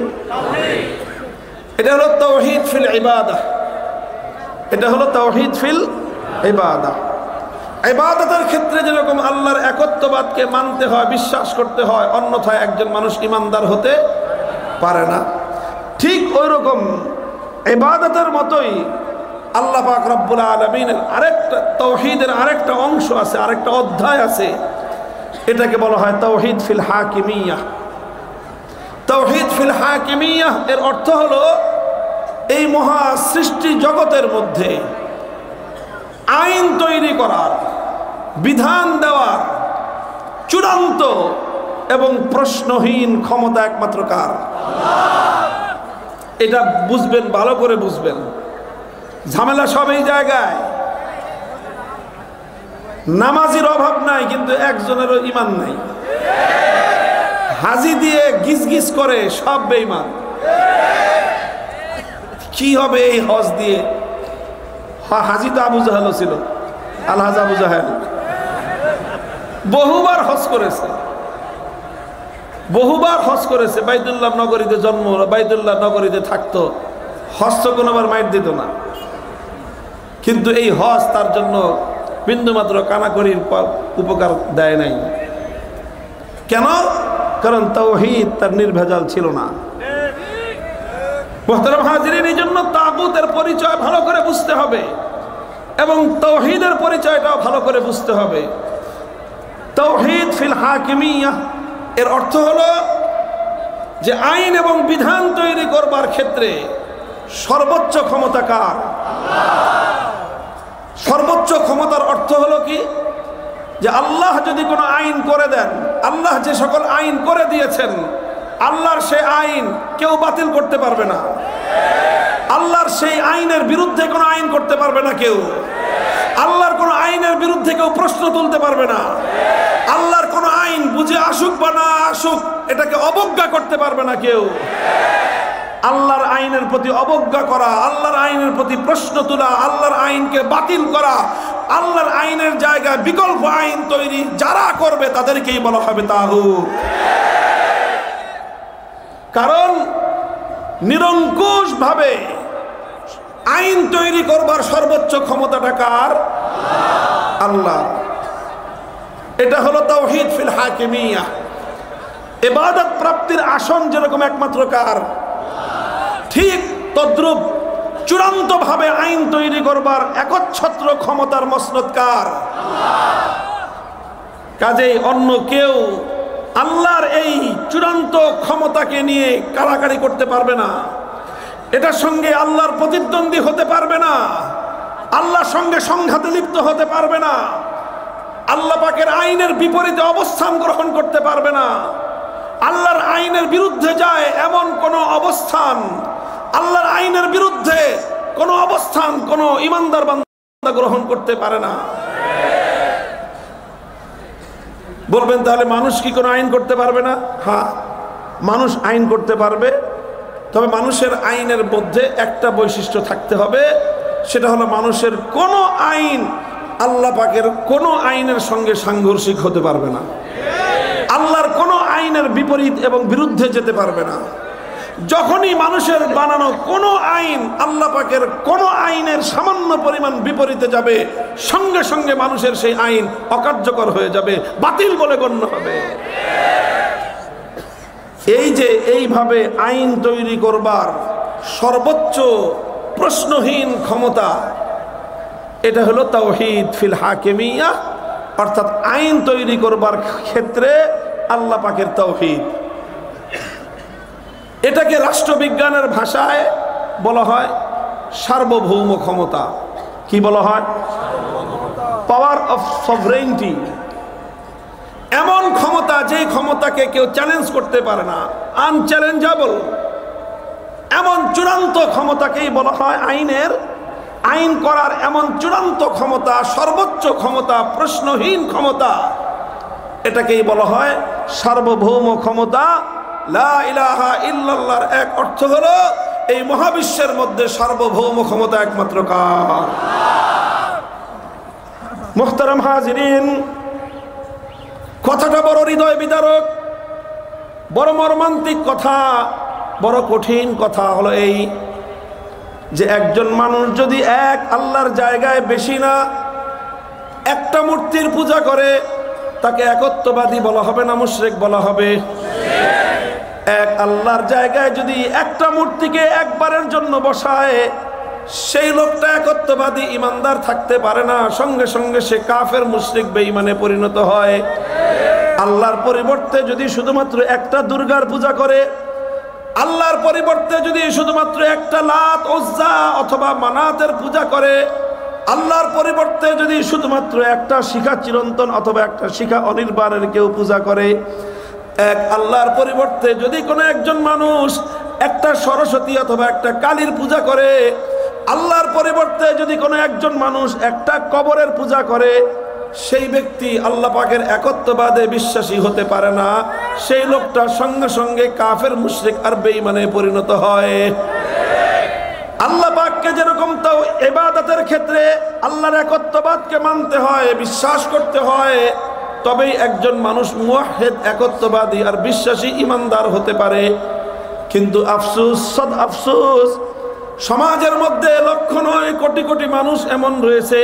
এটা হলো তাওহীদ ফিল ইবাদাহ। এটা হলো তাওহীদ ফিল ইবাদাহ। ইবাদতের ক্ষেত্রে যেরকম আল্লাহর একত্ববাদকে মানতে হয়, বিশ্বাস করতে হয়, অন্যথায় একজন মানুষ ঈমানদার হতে পারে না। ঠিক ওইরকম ইবাদতের মতোই আল্লাহ পাক রব্বুল আলামিনের আরেকটা তাওহীদের আরেকটা অংশ আছে, আরেকটা অধ্যায় আছে, এটাকে বলা হয় তাওহীদ ফিল হাকিমিয়াহ। তাওহীদ ফিল হাকিমিয়াহ এর অর্থ হলো এই মহা সৃষ্টি জগতের মধ্যে আইন তৈরি করার, বিধান দেওয়ার চূড়ান্ত এবং প্রশ্নহীন ক্ষমতা একমাত্র কার? এটা বুঝবেন, ভালো করে বুঝবেন। ঝামেলা সব এই জায়গায়। নামাজির অভাব নাই কিন্তু একজনেরও ঈমান নাই। হাজি দিয়ে গিজ গিজ করে সব বেঈমান। কি হবে এই হজ দিয়ে? হাজি তো আবু জাহেল ছিল, আলহাজ আবু জাহেল বহুবার হজ করেছে, বহুবার হজ করেছে, বাইতুল্লাহ নগরীতে জন্ম, বাইতুল্লাহ নগরীতে থাকতো, হজ তো কোনোবার মাইট দিত না। কিন্তু এই হজ তার জন্য বিন্দুমাত্র কানাকড়ির উপকার দেয় নাই। কেন? কারণ তাওহীদ তার নির্ভেজাল ছিল না। মুহতারাম হাজিরিন, এই জন্য তাগুতের পরিচয় ভালো করে বুঝতে হবে এবং তাওহীদের পরিচয়টাও ভালো করে বুঝতে হবে। তাওহীদ ফিল হাকিমিয়াহ এর অর্থ হলো যে আইন এবং বিধান তৈরি করবার ক্ষেত্রে সর্বোচ্চ ক্ষমতা কার? সর্বোচ্চ ক্ষমতার অর্থ হলো কি? যে আল্লাহ যদি কোনো আইন করে দেন, আল্লাহ যে সকল আইন করে দিয়েছেন, আল্লাহর সেই আইন কেউ বাতিল করতে পারবে না। আল্লাহর সেই আইনের বিরুদ্ধে কোনো আইন করতে পারবে না কেউ। আল্লাহর কোনো আইনের বিরুদ্ধে কেউ প্রশ্ন তুলতে পারবে না। আল্লাহর কোনো আইন বুঝে আসুক বা না আসুক এটাকে অবজ্ঞা করতে পারবে না কেউ। আল্লাহর আইনের প্রতি অবজ্ঞা করা, আল্লাহর আইনের প্রতি প্রশ্ন তোলা, আল্লাহর আইনকে বাতিল করা, আল্লাহর আইনের জায়গায় বিকল্প আইন তৈরি যারা করবে তাদেরকেই বলা হবে তাগুত। কারণ নিরঙ্কুশ ভাবে আইন তৈরি করবার সর্বোচ্চ ক্ষমতাটা কার? আল্লাহ। এটা হলো তাওহীদ ফিল হাকিমিয়াহ। ইবাদত প্রাপ্তির আসন যেরকম একমাত্র কার, ঠিক তদ্রূপ চূড়ান্ত ভাবে আইন তৈরি করবার একচ্ছত্র ক্ষমতার মসনদ কার? কাজেই অন্য কেউ আল্লাহর এই চূড়ান্ত ক্ষমতাকে নিয়ে কাড়াকাড়ি করতে পারবে না। এটার সঙ্গে আল্লাহর প্রতিদ্বন্দ্বী হতে পারবে না, আল্লাহর সঙ্গে সংঘাতে লিপ্ত হতে পারবে না, আল্লাহ পাকের আইনের বিপরীতে অবস্থান গ্রহণ করতে পারবে না। আল্লাহর আইনের বিরুদ্ধে যায় এমন কোন অবস্থান, আল্লাহর আইনের বিরুদ্ধে কোন অবস্থান কোন ইমানদার বান্দা গ্রহণ করতে পারে না। বলবেন তাহলে মানুষ কি কোনো আইন করতে পারবে না? হ্যাঁ, মানুষ আইন করতে পারবে, তবে মানুষের আইনের মধ্যে একটা বৈশিষ্ট্য থাকতে হবে, সেটা হলো মানুষের কোন আইন আল্লাহ পাকের কোন আইনের সঙ্গে সাংঘর্ষিক হতে পারবে না, আল্লাহর কোন আইনের বিপরীত এবং বিরুদ্ধে যেতে পারবে না। যখনই মানুষের বানানো কোন আইন আল্লাহ পাকের কোন আইনের সামান্য পরিমাণ বিপরীতে যাবে, সঙ্গে সঙ্গে মানুষের সেই আইন অকার্যকর হয়ে যাবে, বাতিল বলে গণ্য হবে। এই যে এইভাবে আইন তৈরি করবার সর্বোচ্চ প্রশ্নহীন ক্ষমতা, এটা হলো তাওহীদ ফিল হাকিমিয়াহ, অর্থাৎ আইন তৈরি করবার ক্ষেত্রে আল্লাহ পাকের তাওহীদ। এটাকে রাষ্ট্রবিজ্ঞানের ভাষায় বলা হয় সার্বভৌম ক্ষমতা। কি বলা হয়? Power of sovereignty. এমন ক্ষমতা যে ক্ষমতাকে কেউ চ্যালেঞ্জ করতে পারে না, আনচ্যালেঞ্জেবল। এমন চূড়ান্ত ক্ষমতাকেই বলা হয় আইন করার এমন চূড়ান্ত ক্ষমতা, সর্বোচ্চ ক্ষমতা, প্রশ্নহীন ক্ষমতা, এটাকেই বলা হয় সার্বভৌম ক্ষমতা। লা ইলাহা ইল্লাল্লাহর এক অর্থ হলো এই মহাবিশ্বের মধ্যে সার্বভৌম ক্ষমতা একমাত্র কার? মুহতারাম হাজিরিন, কথাটা বড় হৃদয় বিদারক, বড় মর্মান্তিক কথা, বড় কঠিন কথা হলো এই যে একজন মানুষ যদি এক আল্লাহর জায়গায় বেশি না একটা মূর্তির পূজা করে, তাকে একত্ববাদী বলা হবে না মুশরিক বলা হবে? এক আল্লাহর জায়গায় যদি একটা মূর্তিকে একবারের জন্য বসায়, সেই লোকটা একত্ববাদী ইমানদার থাকতে পারে না, সঙ্গে সঙ্গে সে কাফের মুশরিক বেঈমানে পরিণত হয়। আল্লাহর পরিবর্তে যদি শুধুমাত্র একটা দুর্গার পূজা করে, আল্লাহর পরিবর্তে যদি শুধুমাত্র একটা লাত উজ্জা অথবা মানাতের পূজা করে, আল্লাহর পরিবর্তে যদি শুধুমাত্র একটা শিখা চিরন্তন অথবা একটা শিখা অনির্বাণের কেউ পূজা করে, এক আল্লাহর পরিবর্তে যদি কোনো একজন মানুষ একটা সরস্বতী অথবা একটা কালীর পূজা করে, আল্লাহর পরিবর্তে যদি কোনো একজন মানুষ একটা কবরের পূজা করে, সেই ব্যক্তি আল্লাহ পাকের একত্ববাদে বিশ্বাসী হতে পারে না, সেই লোকটা সঙ্গে সঙ্গে কাফের মুশরিক আর বেঈমানে পরিণত হয়। আল্লাহ পাককে যেরকম তাও ইবাদতের ক্ষেত্রে আল্লাহর একত্ববাদকে মানতে হয়, বিশ্বাস করতে হয়, তবেই একজন মানুষ মুওয়াহ্হিদ একত্ববাদী আর বিশ্বাসী ইমানদার হতে পারে। কিন্তু আফসোস, সদ আফসোস, সমাজের মধ্যে লক্ষ নয় কোটি কোটি মানুষ এমন রয়েছে,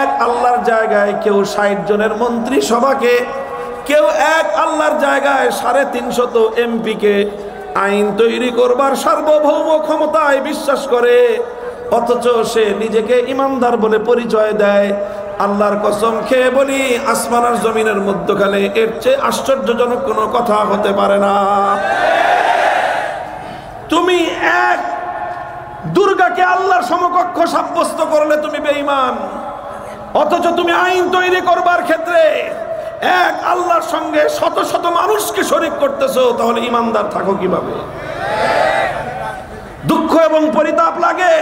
এক আল্লাহর জায়গায় কেউ 60 জনের মন্ত্রী সভাকে, কেউ এক আল্লাহর জায়গায় 350 এমপিকে আইন তৈরি করবার সার্বভৌম ক্ষমতায় বিশ্বাস করে, অথচ সে নিজেকে ইমানদার বলে পরিচয় দেয়। আল্লাহর কসম খেয়ে বলি, আসমান আর জমিনের মধ্যখানে এর চেয়ে আশ্চর্যজনক কোনো কথা হতে পারে না। তুমি এক দুর্গাকে আল্লাহর সমকক্ষ সাব্যস্ত করলে তুমি বেঈমান, অথচ তুমি আইন তৈরি করবার ক্ষেত্রে এক আল্লাহর সঙ্গে শত শত মানুষকে শরীক করতেছো, তাহলে ইমানদার থাকো কিভাবে? দুঃখ এবং পরিতাপ লাগে।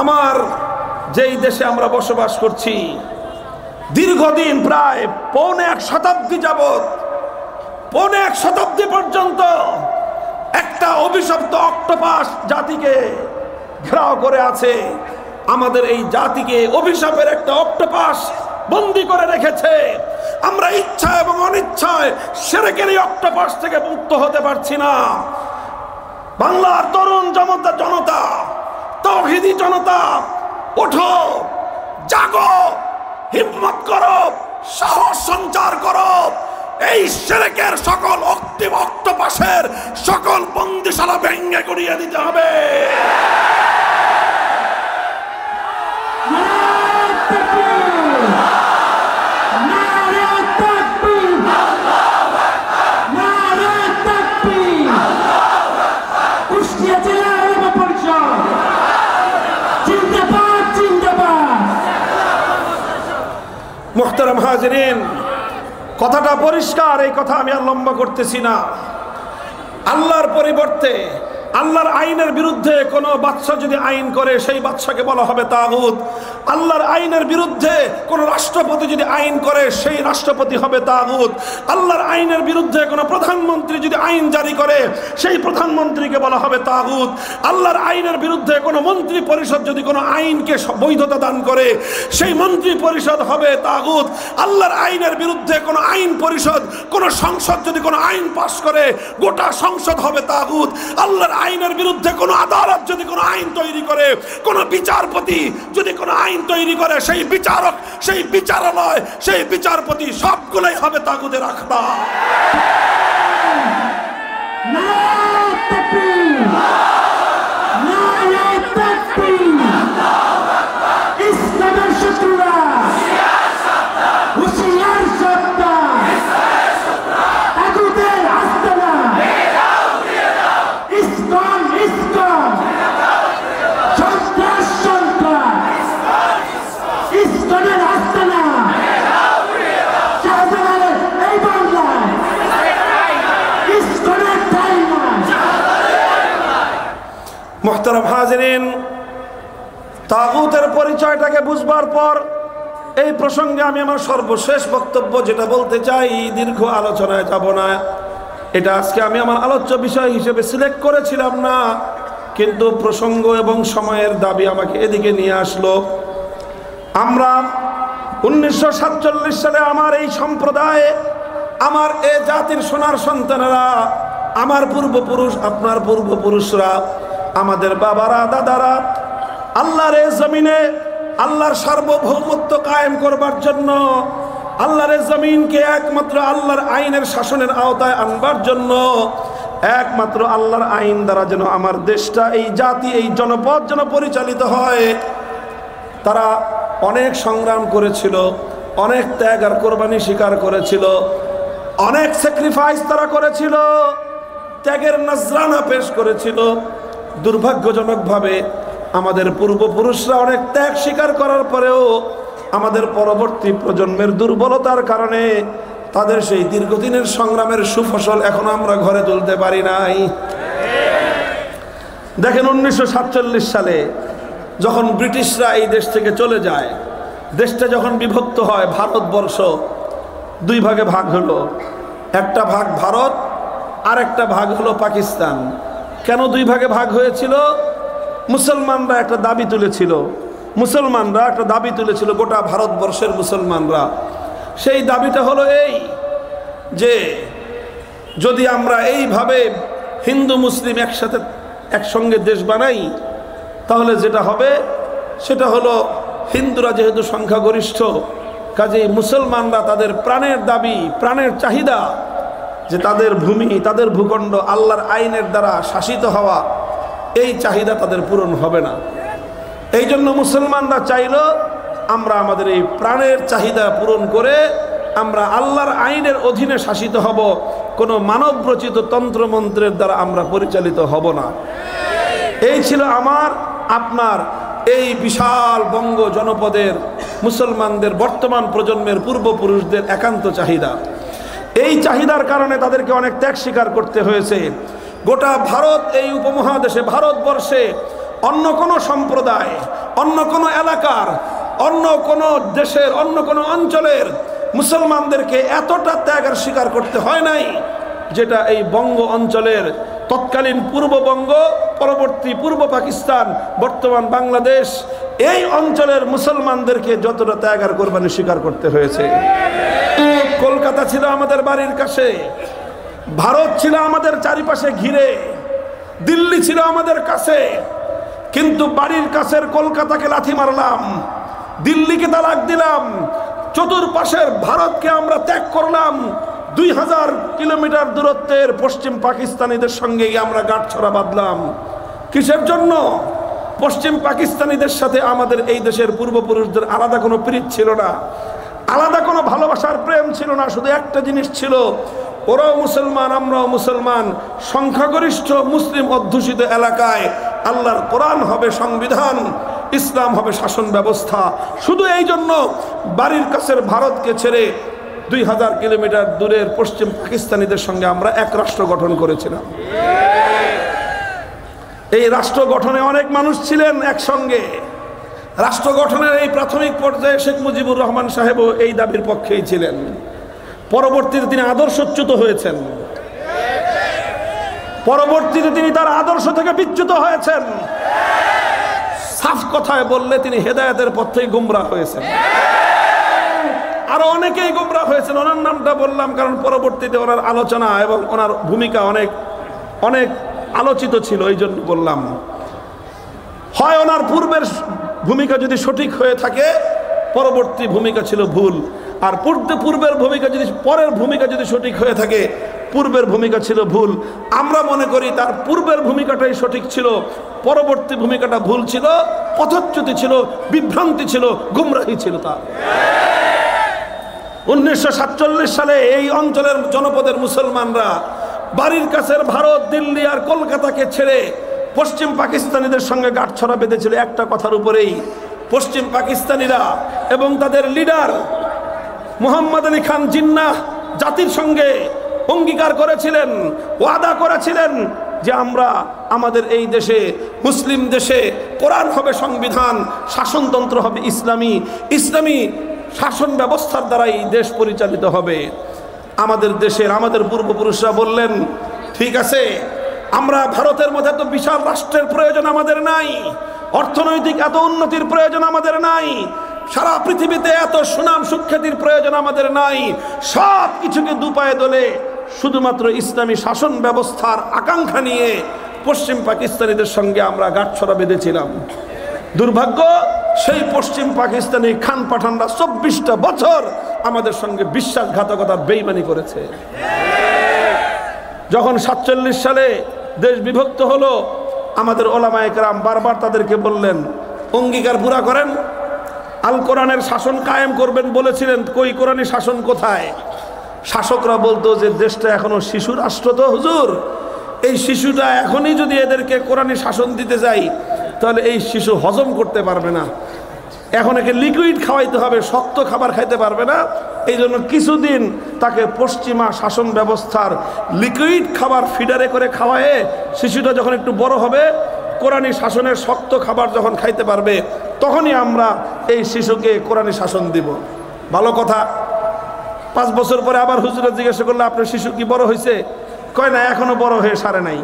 আমার যেই দেশে আমরা বসবাস করছি, দীর্ঘদিন প্রায় পৌনে 1 শতাব্দী যাবত, পৌনে 1 শতাব্দী পর্যন্ত একটা অভিশপ্ত অক্টোপাস জাতিকে ঘেরাও করে আছে। আমাদের এই জাতিকে অভিশাপের একটা অক্টোপাস বন্দী করে রেখেছে। আমরা ইচ্ছা এবং অনিচ্ছায় শিরকের এই অক্টোপাস থেকে মুক্ত হতে পারছি না। বাংলার তরুণ জনতা, তাওহীদি জনতা, ওঠো, জাগো, হিম্মত করো, সাহস সঞ্চার করো। এই শিরকের সকল অক্তিম অক্টোপাসের সকল বন্দিশালা ভেঙে গুড়িয়ে দিতে হবে। মুহতারাম হাজিরিন, কথাটা পরিষ্কার, এই কথা আমি আর লম্বা করতেছি না। আল্লাহর পরিবর্তে আল্লাহর আইনের বিরুদ্ধে কোনো বাদশা যদি আইন করে, সেই বাদশাকে বলা হবে তাগুত। আল্লাহর আইনের বিরুদ্ধে কোনো রাষ্ট্রপতি যদি আইন করে, সেই রাষ্ট্রপতি হবে তাগুত। আল্লাহর আইনের বিরুদ্ধে কোনো প্রধানমন্ত্রী যদি আইন জারি করে, সেই প্রধানমন্ত্রীকে বলা হবে তাগুত। আল্লাহর আইনের বিরুদ্ধে কোনো মন্ত্রী পরিষদ যদি কোনো আইনকে বৈধতা দান করে, সেই মন্ত্রী পরিষদ হবে তাগুত। আল্লাহর আইনের বিরুদ্ধে কোনো আইন পরিষদ, কোনো সংসদ যদি কোনো আইন পাশ করে, গোটা সংসদ হবে তাগুত। আল্লাহর আইনের বিরুদ্ধে কোনো আদালত যদি কোনো আইন তৈরি করে, কোনো বিচারপতি যদি কোনো আইন তৈরি করে, সেই বিচারক, সেই বিচারালয়, সেই বিচারপতি সবগুলোই হবে তাগুতের আখড়া। ইসলামের শত্রুরা হুঁশিয়ার সাবধান, তাগুতের আস্তানা, ইসকন ইসকন, সন্ত্রাস সন্ত্রাস, ইসকনের আস্তানা, শাহজালালের এই বাংলায় ইসকনের ঠাই নাই। মুহতারাম হাজিরিন, তাগুতের পরিচয়টাকে বুঝবার পর এই প্রসঙ্গে আমি আমার সর্বশেষ বক্তব্য যেটা বলতে চাই, দীর্ঘ আলোচনায় যাব না, এটা আজকে আমি আমার আলোচ্য বিষয় হিসেবে সিলেক্ট করেছিলাম না, কিন্তু প্রসঙ্গ এবং সময়ের দাবি আমাকে এদিকে নিয়ে আসলো। আমরা 1947 সালে আমার এই সম্প্রদায়ে, আমার এ জাতির সোনার সন্তানেরা, আমার পূর্বপুরুষ, আপনার পূর্বপুরুষরা, আমাদের বাবারা, দাদারা আল্লাহর এই জমিনে আল্লাহর সার্বভৌমত্ব কায়েম করবার জন্য, আল্লাহর এই জমিনকে একমাত্র আল্লাহর আইনের শাসনের আওতায় আনবার জন্য, একমাত্র আল্লাহর আইন দ্বারা যেন আমার দেশটা, এই জাতি, এই জনপদ যেন পরিচালিত হয়, তারা অনেক সংগ্রাম করেছিল, অনেক ত্যাগ আর কোরবানি স্বীকার করেছিল, অনেক স্যাক্রিফাইস তারা করেছিল, ত্যাগের নজরানা পেশ করেছিল। দুর্ভাগ্যজনকভাবে আমাদের পূর্বপুরুষরা অনেক ত্যাগ স্বীকার করার পরেও আমাদের পরবর্তী প্রজন্মের দুর্বলতার কারণে তাদের সেই দীর্ঘদিনের সংগ্রামের সুফসল এখন আমরা ঘরে তুলতে পারি নাই। দেখেন 1947 সালে যখন ব্রিটিশরা এই দেশ থেকে চলে যায়, দেশটা যখন বিভক্ত হয়, ভারতবর্ষ 2 ভাগে ভাগ হলো। একটা ভাগ ভারত, আর একটা ভাগ হলো পাকিস্তান। কেন 2 ভাগে ভাগ হয়েছিল? মুসলমানরা একটা দাবি তুলেছিল, গোটা ভারতবর্ষের মুসলমানরা সেই দাবিটা হলো এই যে যদি আমরা এইভাবে হিন্দু মুসলিম একসঙ্গে দেশ বানাই, তাহলে যেটা হবে সেটা হলো হিন্দুরা যেহেতু সংখ্যাগরিষ্ঠ, কাজেই মুসলমানরা তাদের প্রাণের দাবি, প্রাণের চাহিদা, যে তাদের ভূমি, তাদের ভূখণ্ড আল্লাহর আইনের দ্বারা শাসিত হওয়া, এই চাহিদা তাদের পূরণ হবে না। এই জন্য মুসলমানরা চাইল আমরা আমাদের এই প্রাণের চাহিদা পূরণ করে আমরা আল্লাহর আইনের অধীনে শাসিত হব, কোনো মানবরচিত তন্ত্রমন্ত্রের দ্বারা আমরা পরিচালিত হব না। এই ছিল আমার আপনার এই বিশাল বঙ্গ জনপদের মুসলমানদের বর্তমান প্রজন্মের পূর্বপুরুষদের একান্ত চাহিদা। এই চাহিদার কারণে তাদেরকে অনেক ত্যাগ স্বীকার করতে হয়েছে। গোটা ভারত, এই উপমহাদেশে, ভারতবর্ষে অন্য কোনো সম্প্রদায়, অন্য কোনো এলাকার, অন্য কোনো দেশের, অন্য কোনো অঞ্চলের মুসলমানদেরকে এতটা ত্যাগের স্বীকার করতে হয় নাই যেটা এই বঙ্গ অঞ্চলের, তৎকালীন পূর্ববঙ্গ, পরবর্তী পূর্ব পাকিস্তান, বর্তমান বাংলাদেশ, এই অঞ্চলের মুসলমানদেরকে যতটা ত্যাগ আর কোরবানি স্বীকার করতে হয়েছে। কলকাতা ছিল আমাদের বাড়ির কাছে, ভারত ছিল আমাদের চারিপাশে ঘিরে, দিল্লি ছিল আমাদের কাছে, কিন্তু বাড়ির কাছের কলকাতাকে লাথি মারলাম, দিল্লিকে তালাক দিলাম, চতুর্পাশের ভারতকে আমরা ত্যাগ করলাম, 2000 কিলোমিটার দূরত্বের পশ্চিম পাকিস্তানিদের সঙ্গে আমরা গাঁটছড়া বাঁধলাম। কিসের জন্য? পশ্চিম পাকিস্তানিদের সাথে আমাদের এই দেশের পূর্বপুরুষদের আলাদা কোনো প্রীত ছিল না, আলাদা কোনো ভালোবাসার প্রেম ছিল না। শুধু একটা জিনিস ছিল, ওরাও মুসলমান, আমরাও মুসলমান, সংখ্যাগরিষ্ঠ মুসলিম অধ্যুষিত এলাকায় আল্লাহর কোরআন হবে সংবিধান, ইসলাম হবে শাসন ব্যবস্থা। শুধু এই জন্য বাড়ির কাছের ভারতকে ছেড়ে 2000 কিলোমিটার দূরের পশ্চিম পাকিস্তানিদের সঙ্গে আমরা এক রাষ্ট্র গঠন করেছিলাম। এই রাষ্ট্র গঠনে অনেক মানুষ ছিলেন একসঙ্গে। রাষ্ট্র গঠনের এই প্রাথমিক পর্যায়ে শেখ মুজিবুর রহমান সাহেবও এই দাবির পক্ষেই ছিলেন। পরবর্তীতে তিনি আদর্শচ্যুত হয়েছেন, পরবর্তীতে তিনি তার আদর্শ থেকে বিচ্যুত হয়েছেন। সাফ কথায় বললে তিনি হেদায়েতের পথ থেকে গোমরাহ হয়েছেন। আরো অনেকেই গোমরাহ হয়েছেন, ওনার নামটা বললাম কারণ পরবর্তীতে ওনার আলোচনা এবং ওনার ভূমিকা অনেক অনেক আলোচিত ছিল, এই জন্য বললাম। হয় ওনার পূর্বের ভূমিকা যদি সঠিক হয়ে থাকে, পরবর্তী ভূমিকা ছিল ভুল, আর পূর্বের ভূমিকা যদি, পরের ভূমিকা যদি সঠিক হয়ে থাকে, পূর্বের ভূমিকা ছিল ভুল। আমরা মনে করি তার পূর্বের ভূমিকাটাই সঠিক ছিল, পরবর্তী ভূমিকাটা ভুল ছিল, পথচ্যুতি ছিল, বিভ্রান্তি ছিল, গুমরাহি ছিল তার। 1947 সালে এই অঞ্চলের জনপদের মুসলমানরা বাড়ির কাছের ভারত, দিল্লি আর কলকাতাকে ছেড়ে পশ্চিম পাকিস্তানিদের সঙ্গে গাঁটছড়া বেঁধেছিল একটা কথার উপরেই। পশ্চিম পাকিস্তানিরা এবং তাদের লিডার মোহাম্মদ আলী খান জিন্নাহ জাতির সঙ্গে অঙ্গীকার করেছিলেন, ওয়াদা করেছিলেন যে আমরা আমাদের এই দেশে, মুসলিম দেশে কোরআন হবে সংবিধান, শাসনতন্ত্র হবে ইসলামী, ইসলামী শাসন ব্যবস্থার দ্বারাই দেশ পরিচালিত হবে। আমাদের দেশের, আমাদের পূর্বপুরুষরা বললেন, ঠিক আছে, আমরা ভারতের মধ্যে এত বিশাল রাষ্ট্রের প্রয়োজন আমাদের নাই, অর্থনৈতিক এত উন্নতির প্রয়োজন আমাদের নাই, সারা পৃথিবীতে এত সুনাম সুখ্যাতির প্রয়োজন আমাদের নাই। সব কিছুকে দুপায়ে দোলে শুধুমাত্র ইসলামী শাসন ব্যবস্থার আকাঙ্ক্ষা নিয়ে পশ্চিম পাকিস্তানিদের সঙ্গে আমরা গাঁটছড়া বেঁধেছিলাম। দুর্ভাগ্য, সেই পশ্চিম পাকিস্তানি খান পাঠানরা 24টা বছর আমাদের সঙ্গে বিশ্বাসঘাতকতার বেইমানি করেছে। যখন 47 সালে দেশ বিভক্ত হলো, আমাদের ওলামায়ে কেরাম বারবার তাদেরকে বললেন, অঙ্গীকার পুরা করেন, আল কোরআনের শাসন কায়েম করবেন বলেছিলেন, কই কোরআনী শাসন কোথায়? শাসকরা বলতো যে দেশটা এখনো শিশু রাষ্ট্র, তো হুজুর এই শিশুটা এখনই যদি এদেরকে কোরআনী শাসন দিতে যাই তাহলে এই শিশু হজম করতে পারবে না, এখন একে লিকুইড খাওয়াইতে হবে, শক্ত খাবার খাইতে পারবে না। এই জন্য কিছুদিন তাকে পশ্চিমা শাসন ব্যবস্থার লিকুইড খাবার ফিডারে করে খাওয়ায়ে শিশুটা যখন একটু বড় হবে, কোরআনী শাসনের শক্ত খাবার যখন খাইতে পারবে, তখনই আমরা এই শিশুকে কোরআনী শাসন দিব। ভালো কথা। 5 বছর পরে আবার হুজুরা জিজ্ঞাসা করলে, আপনার শিশু কি বড় হয়েছে? কয় না, এখনো বড় হয়ে সারে নাই।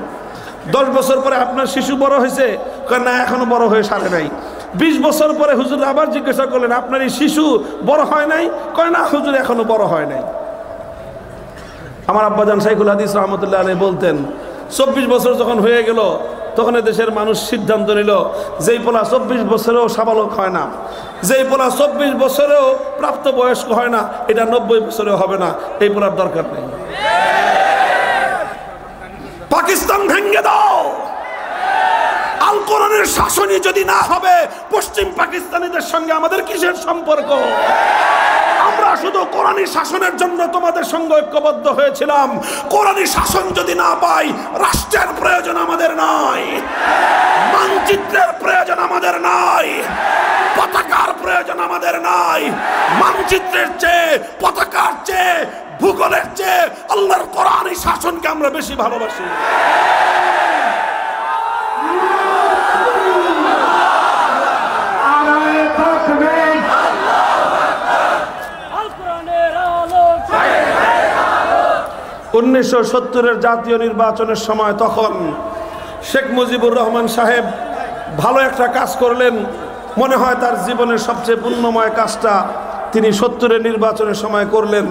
10 বছর পরে আপনার শিশু বড় হয়েছে? কয় না, এখনো বড় হয়ে সারে নাই। 20 বছর পরে হুজুর আবার জিজ্ঞাসা করলেন, আপনার এই শিশু বড় হয় নাই? কয় না হুজুর, এখনো বড় হয় নাই। আমার আব্বাজান শাইখুল হাদিস রহমতুল্লাহ আলাইহি বলতেন, 24 বছর যখন হয়ে গেল তখন দেশের মানুষ সিদ্ধান্ত নিল, যেই পোলা 24 বছরেও সাবালক হয় না, যেই পোলা 24 বছরেও প্রাপ্তবয়স্ক হয় না, এটা 90 বছরেও হবে না, এই পোলার দরকার নেই। পাকিস্তান ভেঙে দাও, আল কোরআনের শাসনই যদি না হবে, পশ্চিম পাকিস্তানিদের সঙ্গে আমাদের কিসের সম্পর্ক? আমরা শুধু কোরআনী শাসনের জন্য তোমাদের সঙ্গে ঐক্যবদ্ধ হয়েছিলাম। কোরআনী শাসন যদি না পাই, রাষ্ট্রের প্রয়োজন আমাদের নাই, মানচিত্রের প্রয়োজন আমাদের নাই, পতাকার প্রয়োজন আমাদের নাই। মানচিত্রের চেয়ে, পতাকার চেয়ে, ভূগোলের চেয়ে আল্লাহর কোরআনী শাসনকে আমরা বেশি ভালোবাসি। উনিশশো 1970-এর জাতীয় নির্বাচনের সময় তখন শেখ মুজিবুর রহমান সাহেব ভালো একটা কাজ করলেন, মনে হয় তার জীবনের সবচেয়ে পুণ্যময় কাজটা তিনি 70-এর নির্বাচনের সময় করলেন।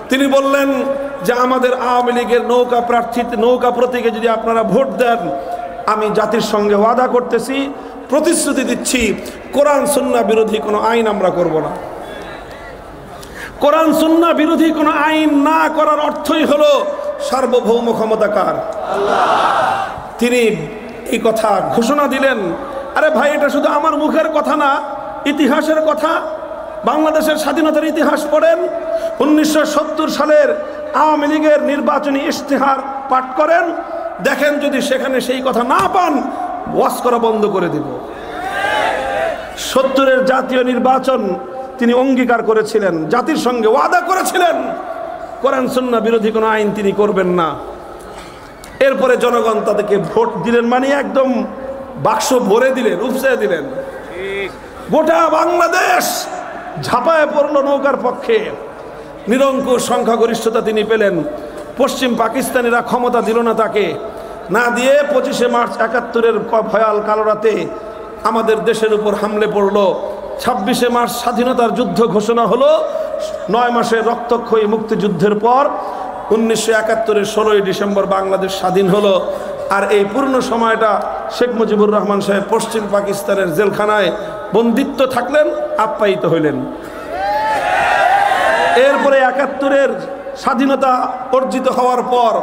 তিনি বললেন যে আমাদের আওয়ামী লীগের নৌকা প্রতীকে যদি আপনারা ভোট দেন, আমি জাতির সঙ্গে ওয়াদা করতেছি, প্রতিশ্রুতি দিচ্ছি, কোরআন সুন্নাহ বিরোধী কোনো আইন আমরা করব না। কোরআন সুন্নাহ বিরোধী কোনো আইন না করার অর্থই হলো সার্বভৌম ক্ষমতা কার? আল্লাহ। তিনি এই কথা ঘোষণা দিলেন। আরে ভাই, এটা শুধু আমার মুখের কথা না, ইতিহাসের কথা। বাংলাদেশের স্বাধীনতার ইতিহাস পড়েন, 1970 সালের আওয়ামী লীগের নির্বাচনী ইশতেহার পাঠ করেন, দেখেন যদি সেখানে সেই কথা না পান, ওয়াজ করা বন্ধ করে দিব। 70-এর জাতীয় নির্বাচন তিনি অঙ্গীকার করেছিলেন, জাতির সঙ্গে ওয়াদা করেছিলেন, কোরআন সুন্নাহ বিরোধী কোনো আইন তিনি করবেন না। এরপরে জনগণ তাদেরকে ভোট দিলেন, মানে একদম বাক্স ভরে দিলেন, উপচে দিলেন। গোটা বাংলাদেশ ঝাঁপায় পড়ল নৌকার পক্ষে। নিরঙ্কুশ সংখ্যাগরিষ্ঠতা তিনি পেলেন। পশ্চিম পাকিস্তানিরা ক্ষমতা দিল না তাকে, না দিয়ে 25শে মার্চ 71-এর ভয়াল কালো রাতে আমাদের দেশের উপর হামলে পড়ল। 26শে মার্চ স্বাধীনতার যুদ্ধ ঘোষণা হলো। 9 মাসের রক্তক্ষয়ী মুক্তিযুদ্ধের পর 1971-এর 16ই ডিসেম্বর বাংলাদেশ স্বাধীন হলো। আর এই পূর্ণ সময়টা শেখ মুজিবুর রহমান সাহেব পশ্চিম পাকিস্তানের জেলখানায় বন্দিত্ব থাকলেন, আপ্যায়িত হইলেন। এরপরে 71-এর স্বাধীনতা অর্জিত হওয়ার পর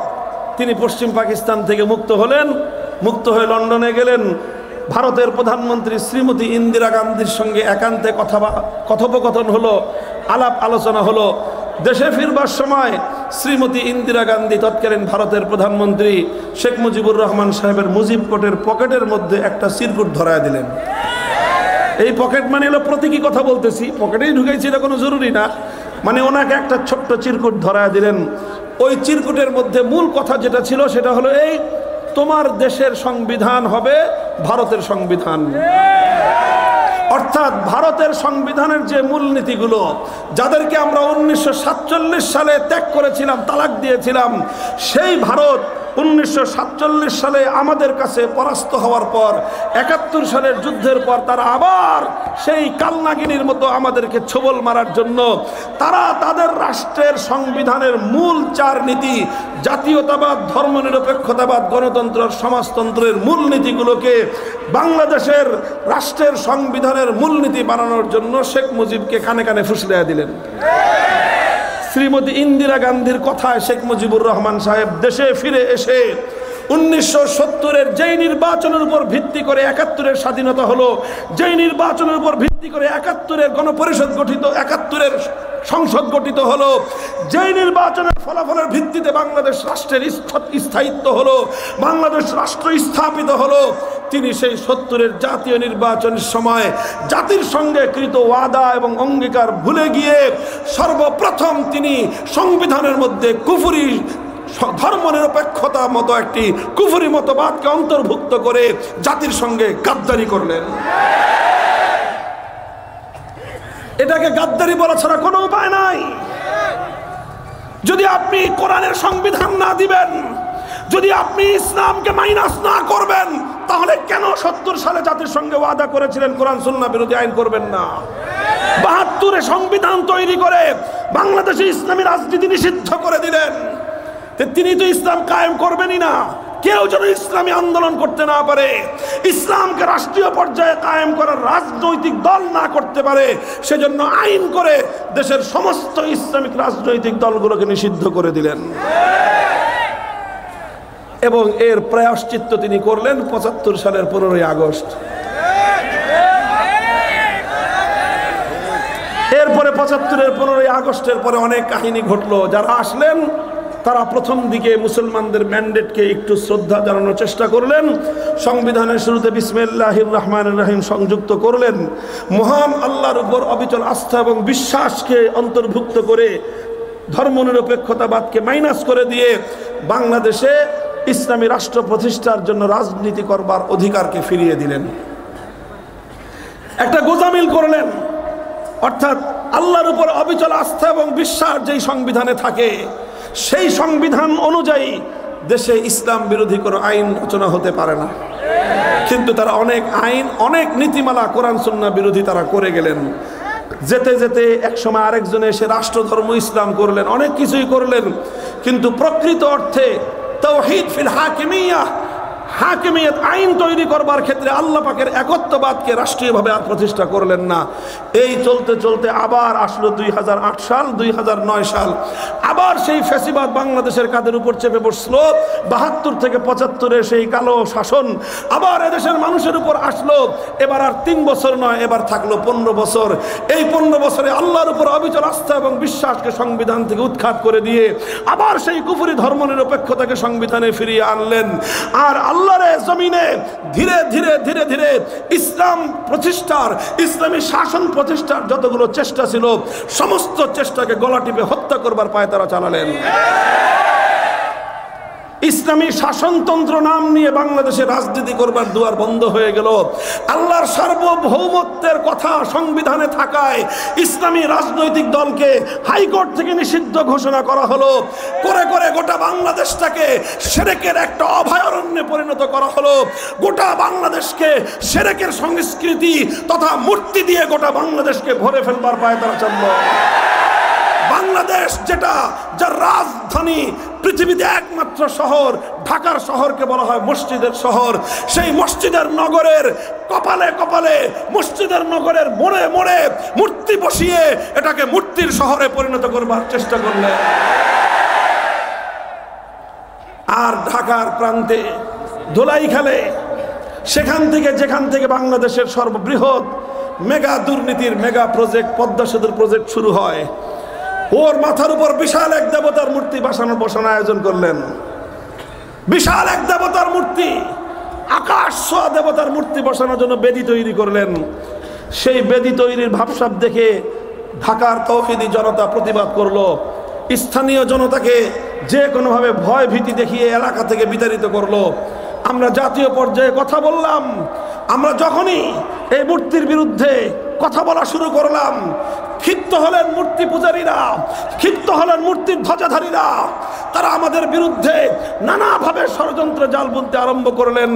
তিনি পশ্চিম পাকিস্তান থেকে মুক্ত হলেন। মুক্ত হয়ে লন্ডনে গেলেন। ভারতের প্রধানমন্ত্রী শ্রীমতী ইন্দিরা গান্ধীর সঙ্গে একান্তে কথোপকথন হলো, আলাপ আলোচনা হলো। দেশে ফিরবার সময় শ্রীমতী ইন্দিরা গান্ধী তৎকালীন ভারতের প্রধানমন্ত্রী শেখ মুজিবুর রহমান সাহেবের মুজিব কোটের পকেটের মধ্যে একটা চিরকুট ধরায় দিলেন। এই পকেট মানে হলো প্রতীকী কথা বলতেছি, পকেটেই ঢুকেছি এটা কোনো জরুরি না, মানে ওনাকে একটা ছোট্ট চিরকুট ধরায় দিলেন। ওই চিরকুটের মধ্যে মূল কথা যেটা ছিল সেটা হলো এই, তোমার দেশের সংবিধান হবে ভারতের সংবিধান। অর্থাৎ ভারতের সংবিধানের যে মূলনীতিগুলো, যাদেরকে আমরা 1947 সালে ত্যাগ করেছিলাম, তালাক দিয়েছিলাম, সেই ভারত 1947 সালে আমাদের কাছে পরাস্ত হওয়ার পর 71 সালের যুদ্ধের পর তারা আবার সেই কালনাগিনীর মতো আমাদেরকে ছোবল মারার জন্য তারা তাদের রাষ্ট্রের সংবিধানের মূল 4 নীতি, জাতীয়তাবাদ, ধর্মনিরপেক্ষতাবাদ, গণতন্ত্র, সমাজতন্ত্রের মূলনীতিগুলোকে বাংলাদেশের রাষ্ট্রের সংবিধানের মূলনীতি বানানোর জন্য শেখ মুজিবকে কানে কানে ফুসলিয়ে দিলেন। শ্রীমতী ইন্দিরা গান্ধীর কথায় শেখ মুজিবুর রহমান সাহেব দেশে ফিরে এসে 1970-এর যেই নির্বাচনের উপর ভিত্তি করে 71-এর স্বাধীনতা হলো, যেই নির্বাচনের উপর ভিত্তি করে 71-এর গণপরিষদ গঠিত, 71-এর সংসদ গঠিত হলো, যেই নির্বাচনের ফলাফলের ভিত্তিতে বাংলাদেশ রাষ্ট্রের স্থায়িত্ব হলো, বাংলাদেশ রাষ্ট্র স্থাপিত হলো, তিনি সেই 70-এর জাতীয় নির্বাচনের সময় জাতির সঙ্গে কৃত ওয়াদা এবং অঙ্গীকার ভুলে গিয়ে সর্বপ্রথম তিনি সংবিধানের মধ্যে কুফরি ধর্মনিরপেক্ষতা মতো একটি কুফরি মতবাদকে অন্তর্ভুক্ত করে জাতির সঙ্গে গাদ্দারি করলেন। এটাকে গাদ্দারি বলা ছাড়া কোনো উপায় নাই। যদি আপনি কোরআনের সংবিধান না দিবেন, যদি আপনি ইসলামকে মাইনাস না করবেন, তাহলে কেন 70 সালে জাতির সঙ্গে ওয়াদা করেছিলেন কোরআন সুন্নাহ বিরোধী আইন করবেন না? 72-এ সংবিধান তৈরি করে বাংলাদেশে ইসলামী রাজনীতি নিষিদ্ধ করে দিলেন। তিনি তো ইসলাম কায়েম করবেনই না। কেউ যেন ইসলামী আন্দোলন করতে না পারে, ইসলামকে রাষ্ট্রীয় পর্যায়ে কায়েম করার রাজনৈতিক দল না করতে পারে, সেজন্য আইন করে দেশের সমস্ত ইসলামিক রাজনৈতিক দলগুলোকে নিষিদ্ধ করে দিলেন। এবং এর প্রায়শ্চিত্ত তিনি করলেন 75 সালের 15ই আগস্ট। এরপরে 75-এর 15ই আগস্টের পরে অনেক কাহিনী ঘটলো। যারা আসলেন তারা প্রথম দিকে মুসলমানদের ম্যান্ডেটকে একটু শ্রদ্ধা জানানোর চেষ্টা করলেন। সংবিধানের শুরুতে বিসমিল্লাহির রহমানির রহিম সংযুক্ত করলেন। মহান আল্লাহর উপর অবিচল আস্থা এবং বিশ্বাসকে অন্তর্ভুক্ত করে ধর্মনিরপেক্ষতাবাদকে মাইনাস করে দিয়ে বাংলাদেশে ইসলামী রাষ্ট্র প্রতিষ্ঠার জন্য রাজনীতি করবার অধিকারকে ফিরিয়ে দিলেন। একটা গোজামিল করলেন, অর্থাৎ আল্লাহর উপর অবিচল আস্থা এবং বিশ্বাস যেই সংবিধানে থাকে, সেই সংবিধান অনুযায়ী দেশে ইসলাম বিরোধী কোনো আইন রচনা হতে পারে না। কিন্তু তারা অনেক আইন, অনেক নীতিমালা কোরআন সুন্নাহ বিরোধী তারা করে গেলেন। যেতে যেতে একসময় আরেকজনে এসে রাষ্ট্রধর্ম ইসলাম করলেন, অনেক কিছুই করলেন, কিন্তু প্রকৃত অর্থে তাওহীদ ফিল হাকিমিয়াহ, হাকিমিয়ত আইন তৈরি করবার ক্ষেত্রে আল্লাহ পাকের একত্ববাদকে রাষ্ট্রীয়ভাবে আর প্রতিষ্ঠা করলেন না। এই চলতে চলতে আবার আসলো 2008 সাল, 2009 সাল, আবার সেই ফ্যাসিবাদ বাংলাদেশের কাদের উপর চেপে বসলো। 72 থেকে 75-এ সেই কালো শাসন আবার এদেশের মানুষের উপর আসলো। এবার আর 3 বছর নয়, এবার থাকলো 15 বছর। এই 15 বছরে আল্লাহর উপর অবিচল আস্থা এবং বিশ্বাসকে সংবিধান থেকে উৎখাত করে দিয়ে আবার সেই কুফরি ধর্মনিরপেক্ষতাকে সংবিধানে ফিরিয়ে আনলেন। আর আল্লাহর জমিনে ধীরে ধীরে ধীরে ধীরে ইসলাম প্রতিষ্ঠার, ইসলামী শাসন প্রতিষ্ঠার যতগুলো চেষ্টা ছিল, সমস্ত চেষ্টাকে গলা টিপে হত্যা করবার পায় তারা চালালেন। ইসলামী শাসনতন্ত্র নাম নিয়ে বাংলাদেশে রাজনীতি করবার দুয়ার বন্ধ হয়ে গেল। আল্লাহর সার্বভৌমত্বের কথা সংবিধানে থাকায় ইসলামী রাজনৈতিক দলকে হাইকোর্ট থেকে নিষিদ্ধ ঘোষণা করা হলো। করে করে গোটা বাংলাদেশটাকে শিরকের একটা অভয়ারণ্যে পরিণত করা হলো। গোটা বাংলাদেশকে শিরকের সংস্কৃতি তথা মূর্তি দিয়ে গোটা বাংলাদেশকে ভরে ফেলবার পায় তারা চালল। বাংলাদেশ যেটা, যার রাজধানী, পৃথিবীতে একমাত্র শহর, ঢাকার শহরকে বলা হয় মসজিদের শহর, সেই মসজিদের নগরের কপালে কপালে, মসজিদের নগরের মোড়ে মোড়ে মূর্তি বসিয়ে এটাকে মূর্তির শহরে পরিণত করবার চেষ্টা করলেন। আর ঢাকার প্রান্তে ধোলাইখালে, সেখান থেকে যেখান থেকে বাংলাদেশের সর্ববৃহৎ মেগা দুর্নীতির মেগা প্রজেক্ট পদ্মা সেতুর প্রজেক্ট শুরু হয়, ওর মাথার উপর বিশাল এক দেবতার মূর্তি বসানোর আয়োজন করলেন। বিশাল এক দেবতার মূর্তি, আকাশ ছোঁয়া দেবতার মূর্তি বসানোর জন্য বেদি তৈরি করলেন। সেই বেদি তৈরির ভাবসাব দেখে ঢাকার তৌহিদি জনতা প্রতিবাদ করলো। স্থানীয় জনতাকে যে কোনোভাবে ভয় ভীতি দেখিয়ে এলাকা থেকে বিতাড়িত করলো। আমরা জাতীয় পর্যায়ে কথা বললাম। আমরা যখনই এই মূর্তির বিরুদ্ধে কথা বলা শুরু করলাম, ক্ষিপ্ত হলেন মূর্তি পূজারীরা, ক্ষিপ্ত হলেন মূর্তির ধ্বজাধারীরা। তারা আমাদের বিরুদ্ধে নানাভাবে ষড়যন্ত্র জাল বুনতে আরম্ভ করলেন।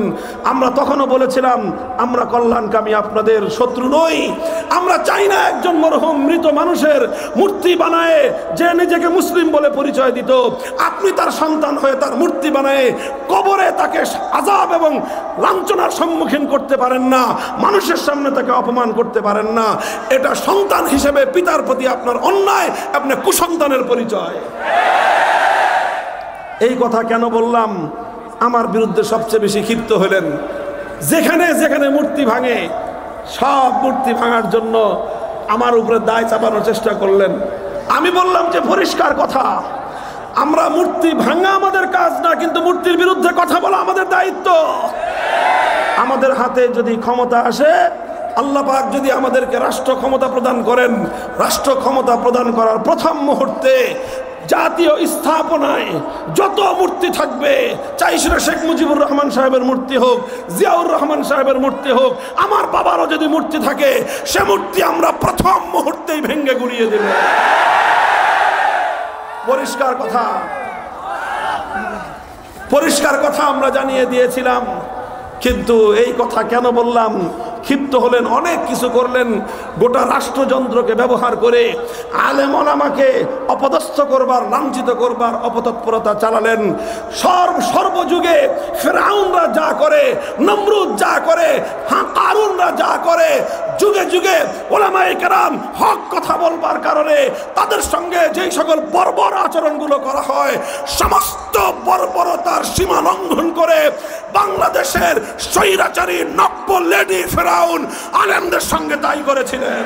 আমরা তখনও বলেছিলাম, আমরা কল্যাণকামী, আপনাদের শত্রু নই। আমরা চাই না একজন মরহুম মৃত মানুষের মূর্তি বানায় যে নিজেকে মুসলিম বলে পরিচয় দিত, আপনি তার সন্তান হয়ে তার মূর্তি বানায় কবরে তাকে আযাব এবং লাঞ্ছনার সম্মুখীন করতে পারেন না, মানুষের সামনে তাকে অপমান করতে পারেন না। এটা সন্তান হিসেবে পিতার প্রতি আপনার অন্যায়, আপনার কুসন্তানের পরিচয়। এই কথা কেন বললাম? আমার বিরুদ্ধে সবচেয়ে বেশি ক্ষিপ্ত হলেন যেখানে যেখানে মূর্তি ভাঙে, সব মূর্তি ভাঙার জন্য আমার উপরে দায় চাপানোর চেষ্টা করলেন। আমি বললাম যে পরিষ্কার কথা, আমরা মূর্তি ভাঙা আমাদের কাজ না, কিন্তু মূর্তির বিরুদ্ধে কথা বলা আমাদের দায়িত্ব। আমাদের হাতে যদি ক্ষমতা আসে, আল্লাহ পাক যদি আমাদেরকে রাষ্ট্র ক্ষমতা প্রদান করেন, রাষ্ট্র ক্ষমতা প্রদান করার প্রথম মুহূর্তে জাতীয় স্থাপনায় যত মূর্তি থাকবে, চাই সেটা শেখ মুজিবুর রহমান সাহেবের মূর্তি হোক, জিয়াউর রহমান সাহেবের মূর্তি হোক, আমার বাবারও যদি মূর্তি থাকে, সে মূর্তি আমরা প্রথম মুহূর্তেই ভেঙে গুড়িয়ে দেব। পরিষ্কার কথা। পরিষ্কার কথা আমরা জানিয়ে দিয়েছিলাম। কিন্তু এই কথা কেন বললাম? ক্ষিপ্ত হলেন, অনেক কিছু করলেন, গোটা রাষ্ট্রযন্ত্রকে ব্যবহার করে আলেম ওলামাকে অপদস্থ করবার, লাঞ্ছিত করবার অপতৎপরতা চালালেন। সর্বযুগে ফেরাউনরা যা করে, নমরুদ যা করে, কারুনরা যা করে, যুগে যুগে ওলামায়ে কেরাম হক কথা বলবার কারণে তাদের সঙ্গে যেই সকল বর্বর আচরণগুলো করা হয়, সমস্ত বর্বরতার সীমা লঙ্ঘন করে বাংলাদেশের স্বৈরাচারী নব্য লেডি ফেরাউন আলেমদের সঙ্গে তাই করেছিলেন।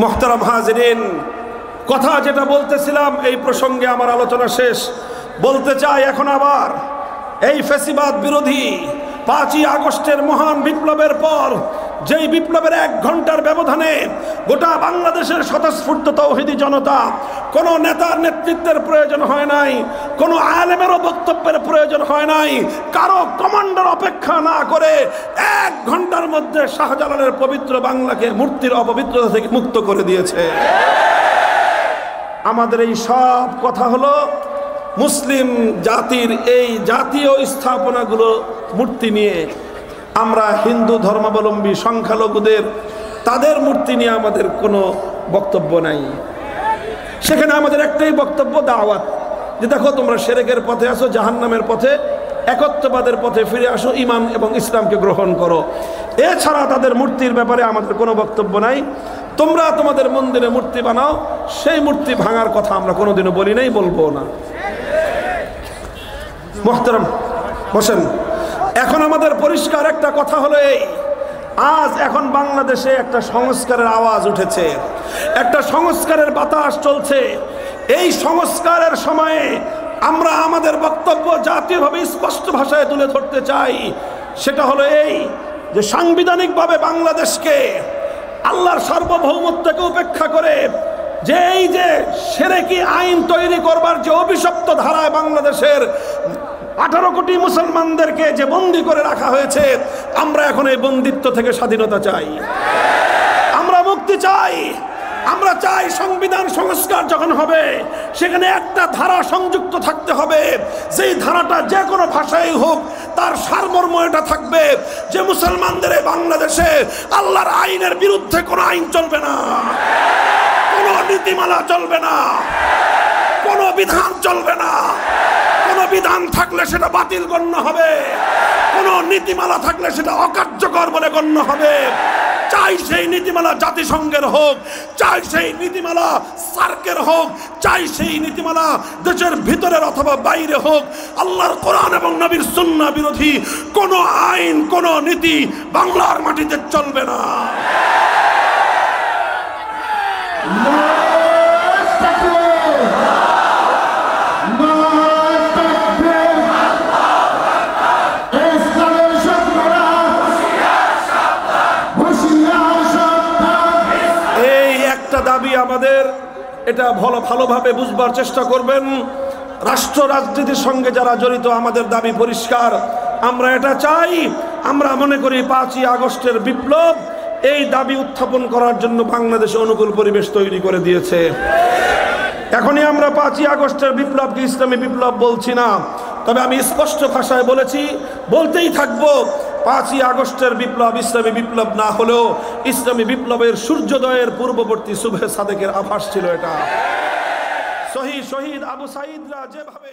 মোহতারাম হাজরিন, কথা যেটা বলতেছিলাম, এই প্রসঙ্গে আমার আলোচনা শেষ। বলতে চাই এখন আবার এই ফ্যাসিবাদ বিরোধী 5ই আগস্টের মহান বিপ্লবের পর, যেই বিপ্লবের 1 ঘন্টার ব্যবধানে গোটা বাংলাদেশের স্বতঃস্ফূর্ত তাওহীদি জনতা, কোনো নেতার নেতৃত্বের প্রয়োজন হয় নাই, কোনো আলেমেরও বক্তব্যের প্রয়োজন হয় নাই, কারো কমান্ডার অপেক্ষা না করে 1 ঘন্টার মধ্যে শাহজালালের পবিত্র বাংলাকে মূর্তির অপবিত্রতা থেকে মুক্ত করে দিয়েছে। আমাদের এই সব কথা হলো মুসলিম জাতির এই জাতীয় স্থাপনাগুলো মূর্তি নিয়ে, আমরা হিন্দু ধর্মাবলম্বী সংখ্যালঘুদের তাদের মূর্তি নিয়ে আমাদের কোনো বক্তব্য নাই। সেখানে আমাদের একটাই বক্তব্য, দাওয়াত, যে দেখো তোমরা শিরকের পথে আসো, জাহান্নামের পথে, একত্ববাদের পথে ফিরে আসো, ঈমান এবং ইসলামকে গ্রহণ করো। এছাড়া তাদের মূর্তির ব্যাপারে আমাদের কোনো বক্তব্য নাই। তোমরা তোমাদের মন্দিরে মূর্তি বানাও, সেই মূর্তি ভাঙার কথা আমরা কোনোদিনও বলি নাই, বলবো না। মোহতারাম বসেন। এখন আমাদের পরিষ্কার একটা কথা হলো এই, আজ এখন বাংলাদেশে একটা সংস্কারের আওয়াজ উঠেছে, একটা সংস্কারের বাতাস চলছে। এই সংস্কারের সময়ে আমরা আমাদের বক্তব্য জাতীয়ভাবে স্পষ্ট ভাষায় তুলে ধরতে চাই। সেটা হলো এই যে সাংবিধানিকভাবে বাংলাদেশকে আল্লাহর সার্বভৌমত্বকে উপেক্ষা করে যে এই যে শিরকি আইন তৈরি করবার যে অভিশপ্ত ধারায় বাংলাদেশের 18 কোটি মুসলমানদেরকে যে বন্দী করে রাখা হয়েছে, আমরা এখন এই বন্দিত্ব থেকে স্বাধীনতা চাই, আমরা মুক্তি চাই। আমরা চাই সংবিধান সংস্কার যখন হবে সেখানে একটা ধারা সংযুক্ত থাকতে হবে, যেই ধারাটা যে কোনো ভাষায় হোক তার সারমর্ম এটা থাকবে যে মুসলমানদের এই বাংলাদেশে আল্লাহর আইনের বিরুদ্ধে কোনো আইন চলবে না, কোনো নীতিমালা চলবে না, কোনো বিধান চলবে না। কোনো বিধান থাকলে সেটা বাতিল গণ্য হবে, কোনো নীতিমালা থাকলে সেটা অকার্যকর বলে গণ্য হবে। চাই সেই নীতিমালা জাতিসংঘের হোক, চাই সেই নীতিমালা সার্কের হোক, চাই সেই নীতিমালা দেশের ভিতরের অথবা বাইরে হোক, আল্লাহর কোরআন এবং নবীর সুন্নাহ বিরোধী কোনো আইন, কোনো নীতি বাংলার মাটিতে চলবে না। দাবি আমাদের, এটা ভালোভাবে বুঝবার চেষ্টা করবেন। রাষ্ট্র রাজনীতির সঙ্গে যারা জড়িত, আমাদের দাবি পরিষ্কার, আমরা এটা চাই। আমরা মনে করি 5ই আগস্টের বিপ্লব এই দাবি উত্থাপন করার জন্য বাংলাদেশে অনুকূল পরিবেশ তৈরি করে দিয়েছে। এখনই আমরা 5ই আগস্টের বিপ্লবকে ইসলামী বিপ্লব বলছি না, তবে আমি স্পষ্ট ভাষায় বলেছি, বলতেই থাকবো, 5ই আগস্টের বিপ্লব ইসলামী বিপ্লব না হলেও ইসলামী বিপ্লবের সূর্যোদয়ের পূর্ববর্তী সুবহে সাদেকের আভাস ছিল। এটা শহীদ আবু সাঈদরা যেভাবে